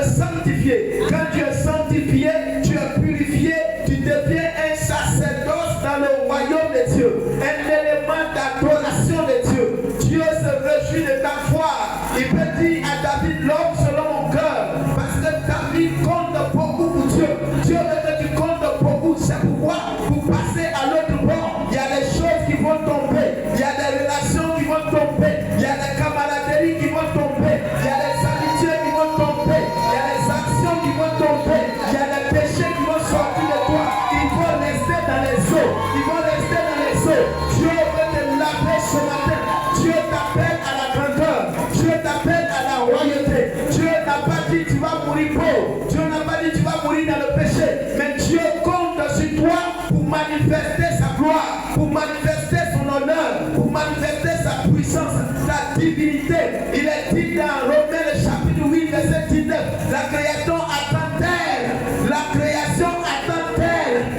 Sanctifié. Quand tu es sanctifié, tu es purifié, tu deviens un sacerdoce dans le royaume de Dieu, un élément d'adoration de Dieu. Dieu se réjouit de ta foi. Il peut dire à David, l'homme selon mon cœur, parce que David compte beaucoup pour Dieu. Dieu veut que tu comptes beaucoup. C'est pourquoi pour passer à l'autre bord, il y a des choses qui vont tomber, il y a des relations qui vont tomber, il y a des camaraderies qui vont tomber, il y a des amitiés qui vont tomber, il y a des actions qui vont tomber, il y a des péchés qui vont sortir de toi. Ils vont rester dans les eaux, ils vont rester dans les eaux. Dieu veut te laver ce matin. Dieu t'appelle à la grandeur, Dieu t'appelle à la royauté. Dieu n'a pas dit tu vas mourir pauvre, Dieu n'a pas dit tu vas mourir dans le péché, mais Dieu compte sur toi pour manifester sa gloire, pour manifester son honneur, pour manifester sa puissance, sa divinité. Il est dit dans Romains le chapitre 8 verset 19, la création attend-elle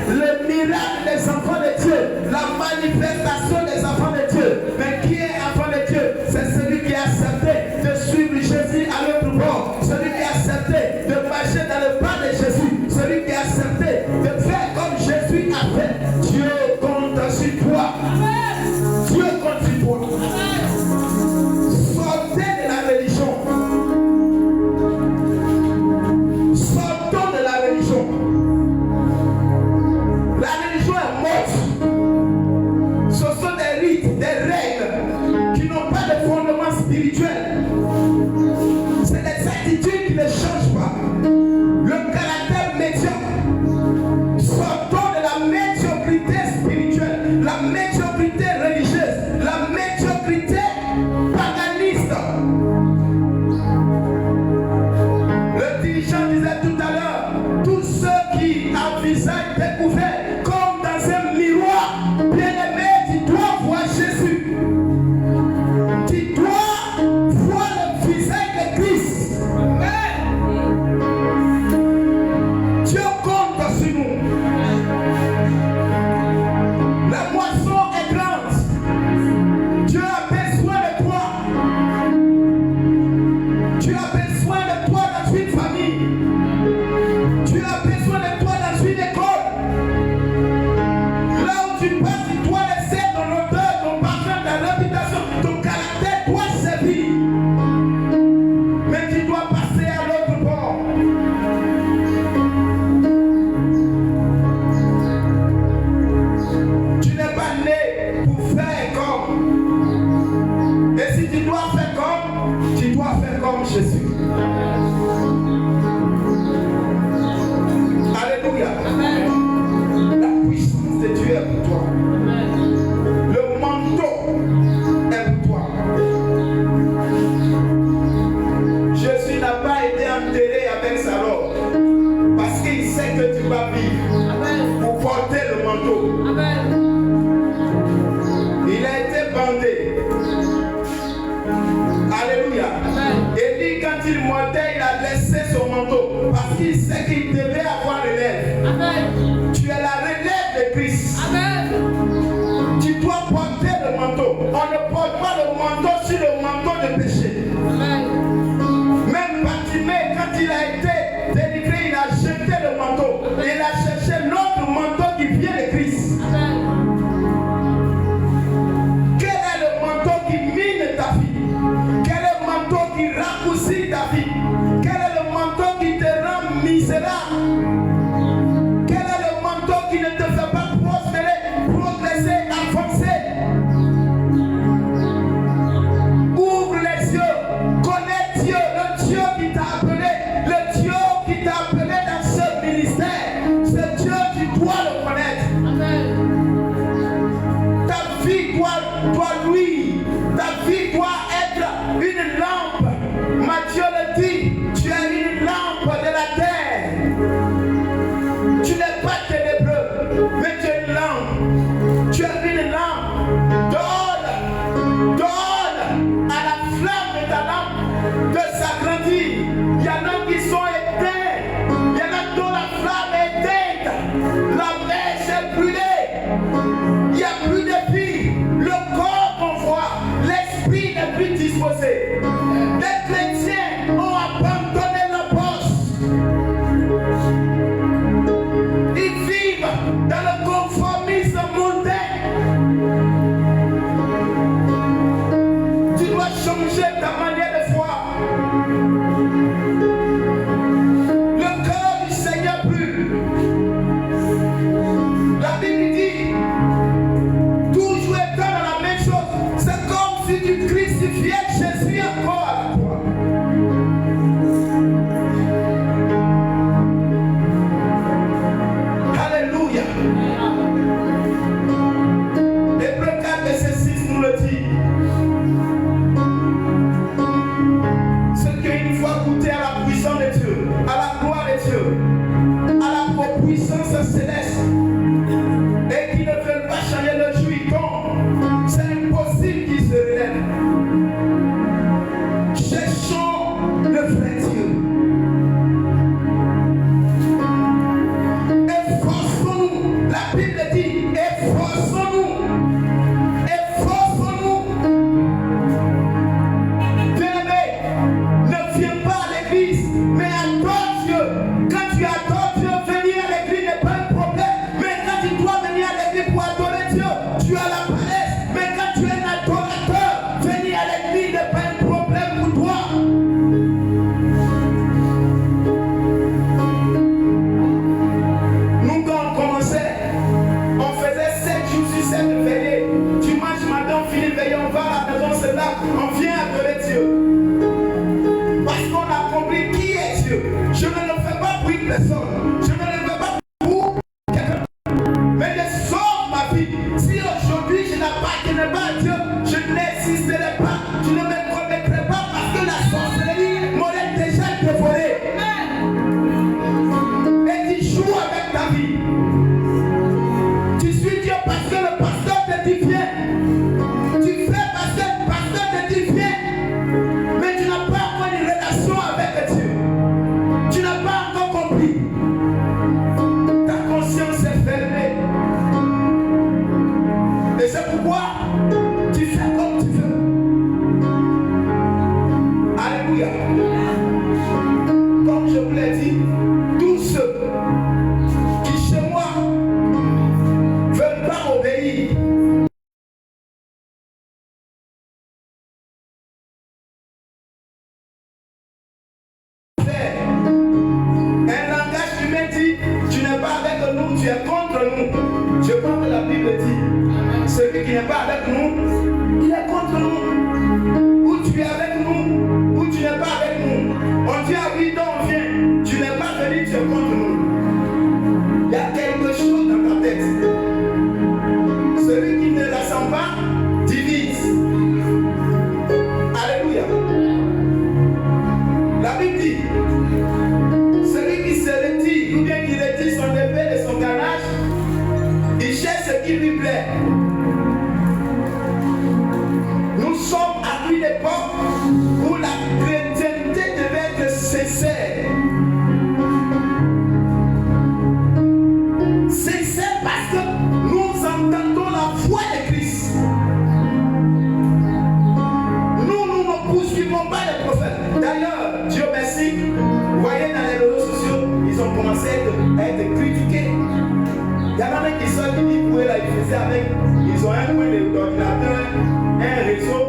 le miracle des enfants de Dieu, la manifestation des enfants de Dieu. Mais qui est enfant de Dieu? C'est celui qui a accepté de suivre Jésus à l'autre bord, celui qui a accepté de marcher dans le pas de Jésus, celui qui a accepté de faire comme Jésus a fait. Dieu compte sur toi. Dieu compte sur toi. Sortez de la religion. Sortons de la religion. La religion est morte. Ce sont des rites, des règles qui n'ont pas de fondement spirituel. C'est des attitudes qui ne changent pas. Le caractère médiocre. Sortons de la médiocrité spirituelle, la médiocrité religieuse, la médiocrité paganiste. Le dirigeant disait tout à l'heure, tous ceux qui envisagent découvert comme dans un miroir, bien-aimé, tu dois voir Jésus. Tu dois voir le visage de Christ. Dieu compte sur nous. La moisson est grande. Dieu a besoin de toi. Dieu a besoin de toi dans une famille. Dieu a besoin de toi dans une école. Là où tu passes, tu dois laisser ton odeur, ton parfum, ta réputation, ton caractère doit servir. Mais tu dois passer à l'autre bord. Tu n'es pas né pour faire comme. Et si tu dois faire comme, tu dois faire comme Jésus. Alléluia. La puissance de Dieu est pour toi. Le manteau est pour toi. Jésus n'a pas été enterré avec sa robe parce qu'il sait que tu vas vivre pour porter le manteau. Il a été bandé. Alléluia. Et lui, quand il montait, il a laissé son manteau parce qu'il sait qu'il devait avoir relève. Tu es la relève de Christ. Tu dois porter le manteau. On ne porte pas le manteau sur le manteau de péché. Même Bartimée, quand il a été délivré, il a jeté le manteau. Il a cherché l'autre manteau qui vient de Christ. Quel est le manteau qui mine ta vie? Quel est le manteau qui raccourcit ta vie? Quel est le manteau qui te rend misérable? Quel est le manteau qui ne te fait pas prospérer, progresser, avancer? Ouvre les yeux, connais Dieu, le Dieu qui t'a appelé, le Dieu qui t'a appelé dans ce ministère. Ce Dieu, tu dois le connaître. Ta vie doit luire, ta vie doit être une lampe. Matthieu le dit, tu es une lampe de la terre. Tu n'es pas ténébreux, mais tu es une lampe. Tu es une lampe. Donne à la flamme de ta lampe de s'agrandir. Il y en a qui sont éteints. Il y en a dont la flamme est éteinte. La mèche est brûlée. Il n'y a plus de vie. Le corps qu'on voit, l'esprit n'est plus disposé. Les chrétiens ont abandonné la poste. Ils vivent dans le conformisme mondain. Tu dois changer ta manière de voir. Le cœur du Seigneur brûle. La Bible dit, toujours étant dans la même chose, c'est comme si tu crucifiais Jésus encore à toi. Alléluia. nous. Je crois que la Bible dit, celui qui n'est pas avec nous, il est contre nous. Ou tu es avec nous, ou tu n'es pas avec nous. On dit ah oui, donc viens. Tu n'es pas venu, tu es contre nous. Il y a quelque chose dans ta tête. Celui qui ne rassemble pas, divise. Alléluia. La Bible dit, celui qui se retire, ou bien qui retire son épée et son canage, il cherche ce qui lui plaît. Nous sommes à une époque où la chrétienté devait être sincère. Sincère parce que nous entendons la voix de Christ. Nous ne poursuivons pas les prophètes. D'ailleurs, Dieu merci, vous voyez dans les réseaux sociaux, ils ont commencé à être critiqués. Il y en a qui sont qui disent, là, ils faisaient avec, ils ont un point d'ordinateur, un réseau,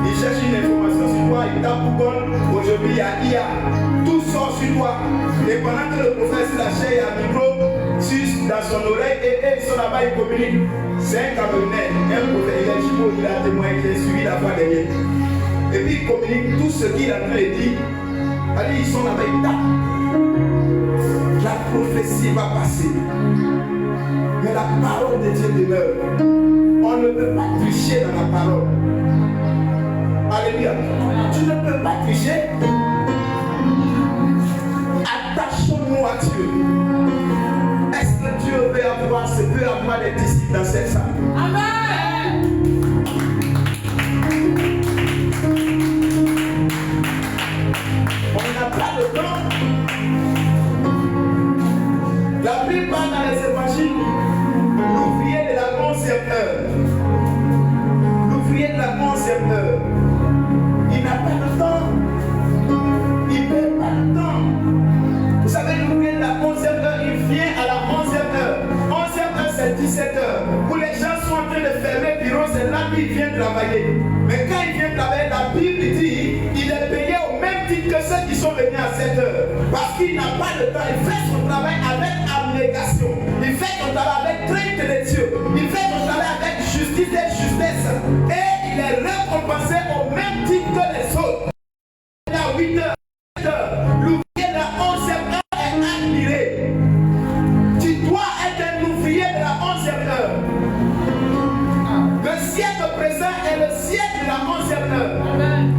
ils cherchent une information sur toi, ils tapent Google, aujourd'hui il y a IA, tout sort sur toi. Et pendant que le prophète sur la chaise, il y a un micro dans son oreille et ils sont là-bas, ils communiquent. C'est un Camerounais, un prophète, il est jumeau, il a témoigné, il a suivi la foi des miens. Et puis il communique tout ce qu'il a fait et dit. Allez, ils sont là-bas, ils tapent. La prophétie va passer. Mais la parole de Dieu demeure. On ne peut pas tricher dans la parole. Alléluia. Tu ne peux pas tricher. Attachons-nous à Dieu. Est-ce que Dieu peut avoir des disciples dans cette salle? Amen. On n'a pas de temps. La plupart dans les évangiles, l'ouvrier de la 11e heure, l'ouvrier de la 11e heure, il n'a pas de temps. Il ne perd pas de temps. Vous savez, l'ouvrier de la 11e heure, il vient à la 11e heure. 11e heure, c'est 17 heures. Où les gens sont en train de fermer le bureau, c'est là qu'il vient travailler. Mais quand il vient travailler, la Bible dit, il est payé au même titre que ceux qui sont venus à 7 heures. Parce qu'il n'a pas de temps. Il fait son travail avec abnégation. Il fait son travail avec crainte de Dieu. Il fait son travail avec justice et justesse. Et il est récompensé au même titre que les autres. Il y a 8 heures. L'ouvrier de la 11e heure est admiré. Tu dois être un ouvrier de la 11e heure. Le siècle présent est le siècle de la 11e heure.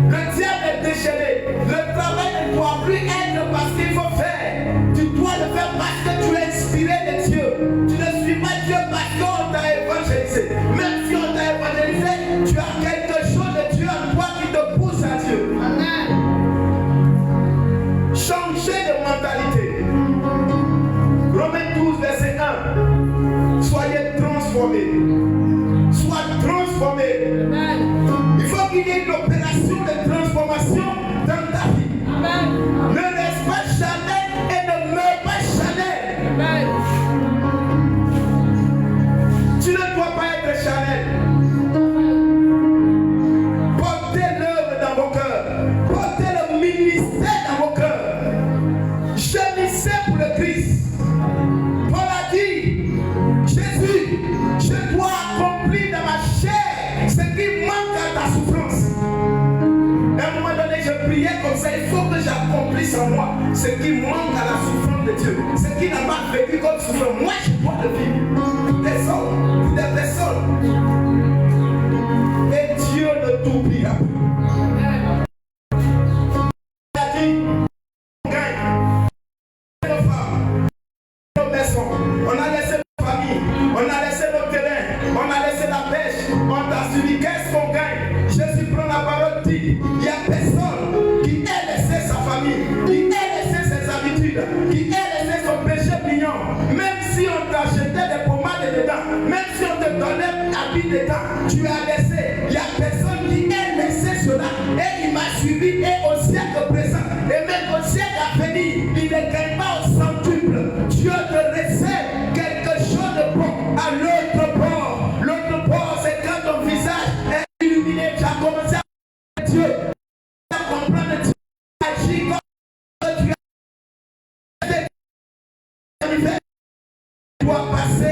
Le diable est déchaîné. Le travail ne doit plus être parce qu'il faut faire. Tu dois le faire parce que tu es inspiré de Dieu. Tu ne suis pas Dieu parce qu'on t'a évangélisé. Même si on t'a évangélisé, tu as quelque chose de Dieu en toi qui te pousse à Dieu. Amen. Changer de mentalité. Romains 12, verset 1. Soyez transformés. Sois transformé. Il faut qu'il y ait une opération de transformation dans ta vie. Amen. Ne reste pas charnel et ne meurs pas charnel. Amen. Tu ne dois pas être charnel. Portez l'œuvre dans vos cœurs. Portez le ministère dans vos cœurs. Gémissez pour le Christ. Paul a dit, Jésus, je dois accomplir dans ma chair ce qui manque à ta souffrance. À un moment donné, je priais comme ça, il faut que j'accomplisse en moi ce qui manque à la souffrance de Dieu. Ce qui n'a pas vécu comme souffrance, moi je dois le vivre. Pour des hommes, pour des personnes. Et Dieu ne t'oubliera plus. Il a dit, on gagne nos femmes, nos maisons, on a laissé nos familles, on a laissé nos terrains, on a laissé la pêche, on t'a suivi, qu'est-ce qu'on gagne? Jésus prend la parole, dit, il n'y a personne qui ait laissé sa famille, qui ait laissé ses habitudes, qui ait laissé son péché mignon, même si on t'achetait des pommades dedans, même si on te donnait habit dedans, tu as laissé. Il n'y a personne qui ait laissé cela, et il m'a suivi, et au siècle présent, et même au siècle à venir, il ne gagne pas au centuple. Dieu te réserve quelque chose de bon à l'autre bord. L'autre bord, c'est quand ton visage est illuminé, tu as commencé à Dieu, à comprendre Dieu, à agir comme Dieu a fait. Tu dois passer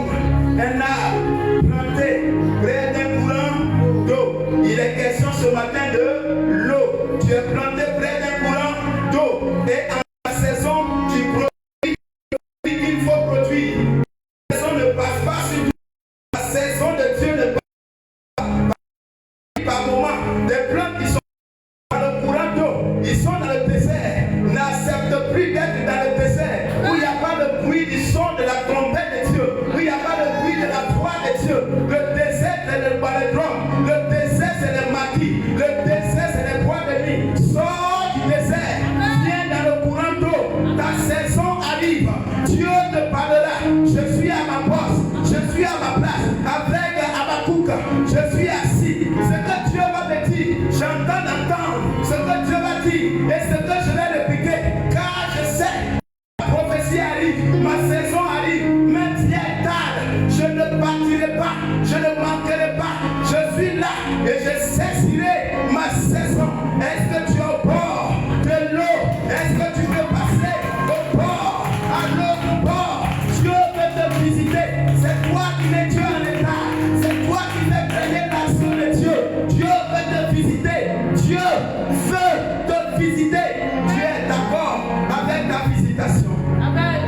comme un arbre planté près d'un courant d'eau. Il est question ce matin de l'eau. Tu es planté près d'un courant d'eau. Et en la saison, tu produis ce qu'il faut produire. La saison ne passe pas sur tout. La saison de Dieu ne passe pas par moment. Des plantes qui sont dans le courant d'eau, ils sont dans le désert, n'acceptent plus d'être dans le désert, où il n'y a pas le bruit du son de la trompette de Dieu, où il n'y a pas le bruit de la voix de Dieu. Le désert, c'est le baladron, le désert, c'est le maquis, le désert, c'est les bois de nuit. Sors du désert, viens dans le courant d'eau, ta saison arrive, Dieu te parlera. Je suis à ma poste, je suis à ma place, avec Habakkuk, je suis assis. Ce que Dieu va me dire, j'entends d'entendre ce que Dieu va dire et ce que je vais répliquer, car je sais, la prophétie arrive, ma saison arrive, même si elle tarde, je ne partirai pas, je ne manquerai pas, je suis là et je saisirai ma saison. Est-ce que tu es au bord de l'eau? Est-ce que tu veux passer au bord, à l'autre bord? Dieu veut te visiter, c'est toi qui mets Dieu en état, c'est toi qui fais briller l'action de Dieu. Dieu veut te visiter, Dieu veut te visiter. Dieu est d'accord avec ta visitation. Amen.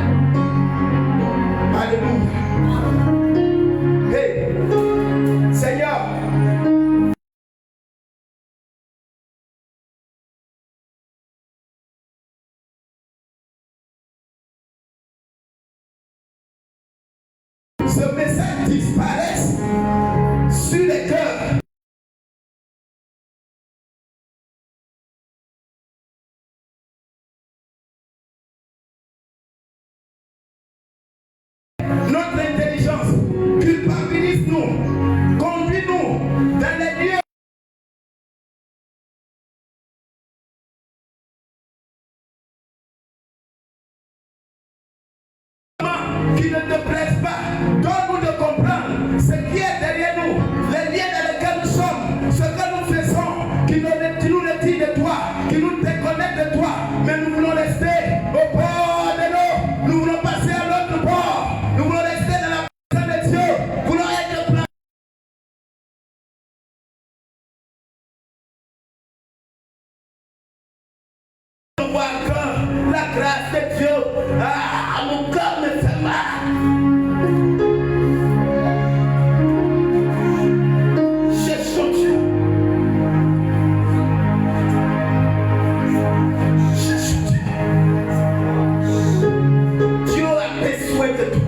Alléluia. Hey, Seigneur, ce message disparaisse sur les cœurs. Notre intelligence, culpabilise-nous, conduis-nous dans les lieux qui ne te plaisent pas. Donne-nous de comprendre ce qui est derrière nous, les liens dans lesquels nous sommes, ce que nous faisons, qui nous retire de toi, qui nous déconnecte de toi. Mais nous voulons rester au bord de l'eau, nous voulons passer à l'autre bord, nous voulons rester dans la présence de Dieu, nous voulons être plantés. On voit que la grâce de Dieu, mon cœur me fait mal. Cherchons Dieu. Cherchons Dieu. Dieu a besoin de toi.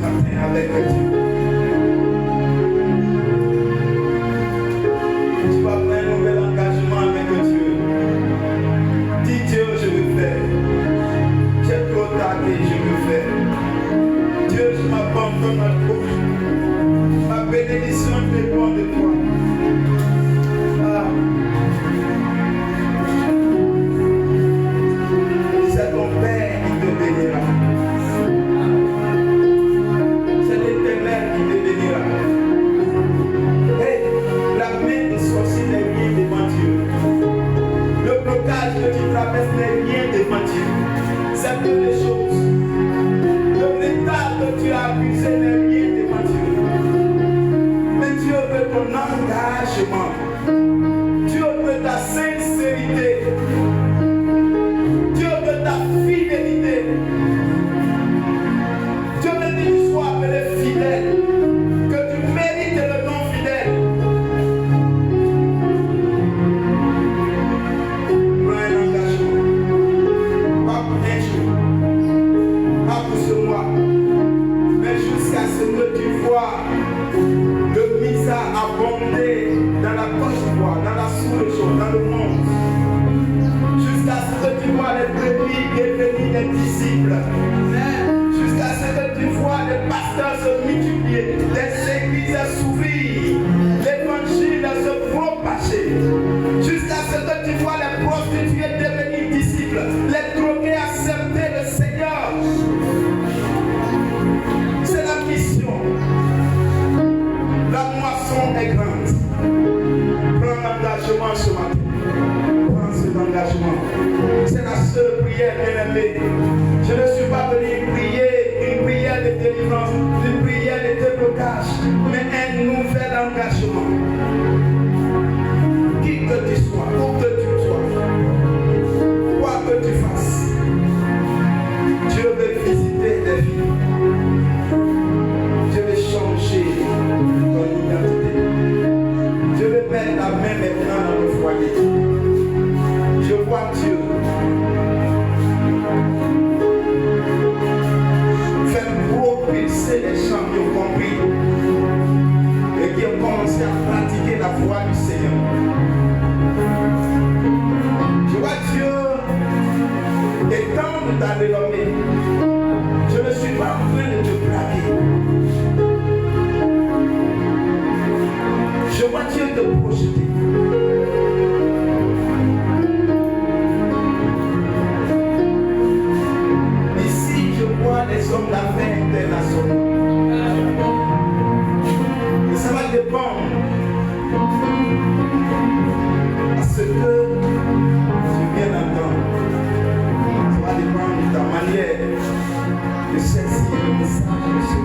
matin avec Dieu. Tu vas prendre un nouvel engagement avec Dieu. Dis Dieu, je veux faire. J'ai trop tardé, je veux faire. Dieu, je m'abandonne à toi. Ma bénédiction dépend de toi. Ah. C'est ton Père qui te bénira. C'est l'Éternel qui te bénira. Hey, la main de sorcier n'est rien devant Dieu. Le blocage que tu traverses n'est rien devant Dieu. C'est peu de choses. Le métal que tu as abusé n'est rien devant Dieu. Mais Dieu veut ton engagement. Dieu veut ta sincérité. Dieu veut ta fidélité. Dieu veut que tu sois appelé fidèle. Que tu mérites le nom fidèle. Prends un engagement. Pas pour un jour. Pas pour ce mois. Mais jusqu'à ce que tu vois le misa abonder dans la poche droite, dans la sous-région, dans le monde. Jusqu'à ce que tu vois les brebis devenir des disciples. Jusqu'à ce que tu vois les pasteurs se multiplier, les églises s'ouvrir, l'évangile se propager. Jusqu'à ce que tu vois les prostituées devenir disciples, les drogués accepter le Seigneur. C'est la mission. La moisson est grande. Prends l'engagement ce matin. Prends cet engagement. C'est la seule prière bien-aimée. Je ne suis pas venu prier une prière de délivrance, une prière de déblocage, mais un nouvel engagement. Qui que tu sois, où que tu sois, quoi que tu fasses, Dieu veut visiter tes vies. Dieu veut changer ton identité. Dieu veut mettre la main maintenant dans le foyer. Je vois Dieu faire propulser les gens qui ont compris et qui ont commencé à pratiquer la voie du Seigneur. Je vois Dieu étendre ta renommée. Je ne suis pas en train de te blaguer. Je vois Dieu te projeter. Ici, je vois des hommes d'affaires internationaux. Et ça va dépendre à ce que tu viens d'entendre. Ça va dépendre de ta manière de saisir le message de Dieu.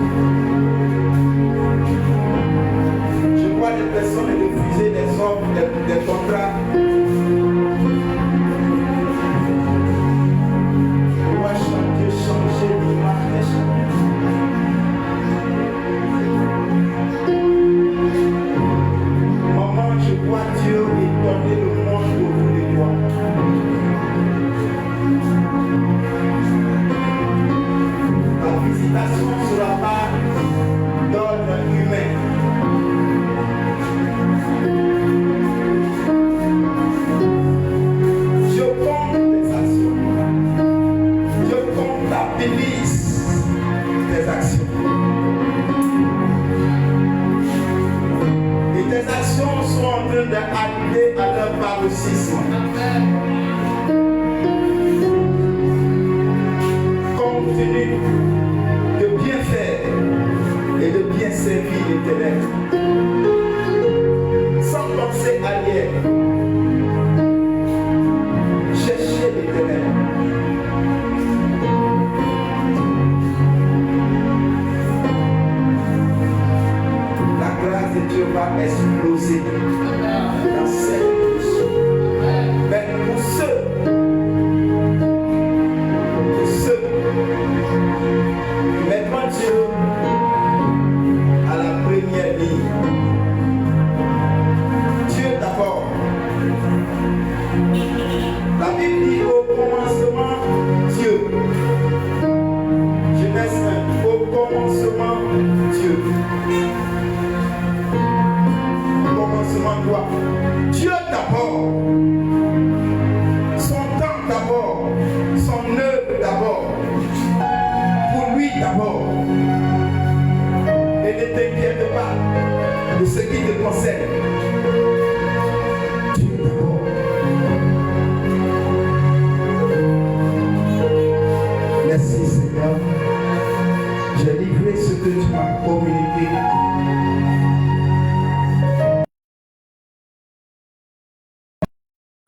Je vois des personnes refuser des offres, des contrats. Je vois Dieu changer l'image des gens. Maman, je vois Dieu étonner le monde autour de toi. La visitation ne sera pas d'ordre humain. Je compte tes actions. Je comptabilise tes actions. Et tes actions sont en train d'arriver à leur paroxysme. Continue de bien faire et de bien servir l'Éternel. Sans penser ailleurs. Cherchez l'Éternel. La grâce de Dieu va exploser dans cette position. Mais pour ceux qui mettront Dieu à la première ligne. Dieu d'abord. La Bible dit au commencement Dieu. Genèse 1. Au commencement, Dieu. Commencement quoi? Dieu d'abord. Son temps d'abord. Son œuvre d'abord. Pour lui d'abord. Et ne t'inquiète pas de ce qui te concerne. Dieu d'abord. Merci Seigneur. J'ai livré ce que tu m'as communiqué.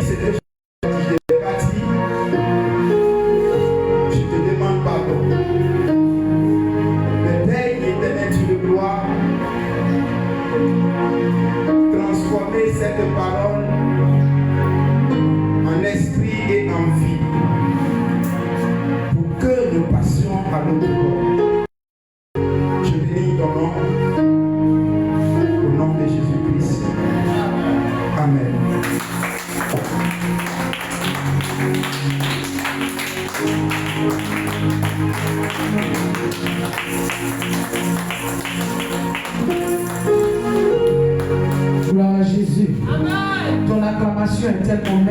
C'est des choses que je n'ai pas dit. Je te demande pardon. Mais Père éternel, tu le dois transformer cette parole en esprit et en vie pour que nous passions à l'autre bord. Je bénis ton nom au nom de Jésus-Christ. Amen. Gloire à Jésus. Ton acclamation est tellement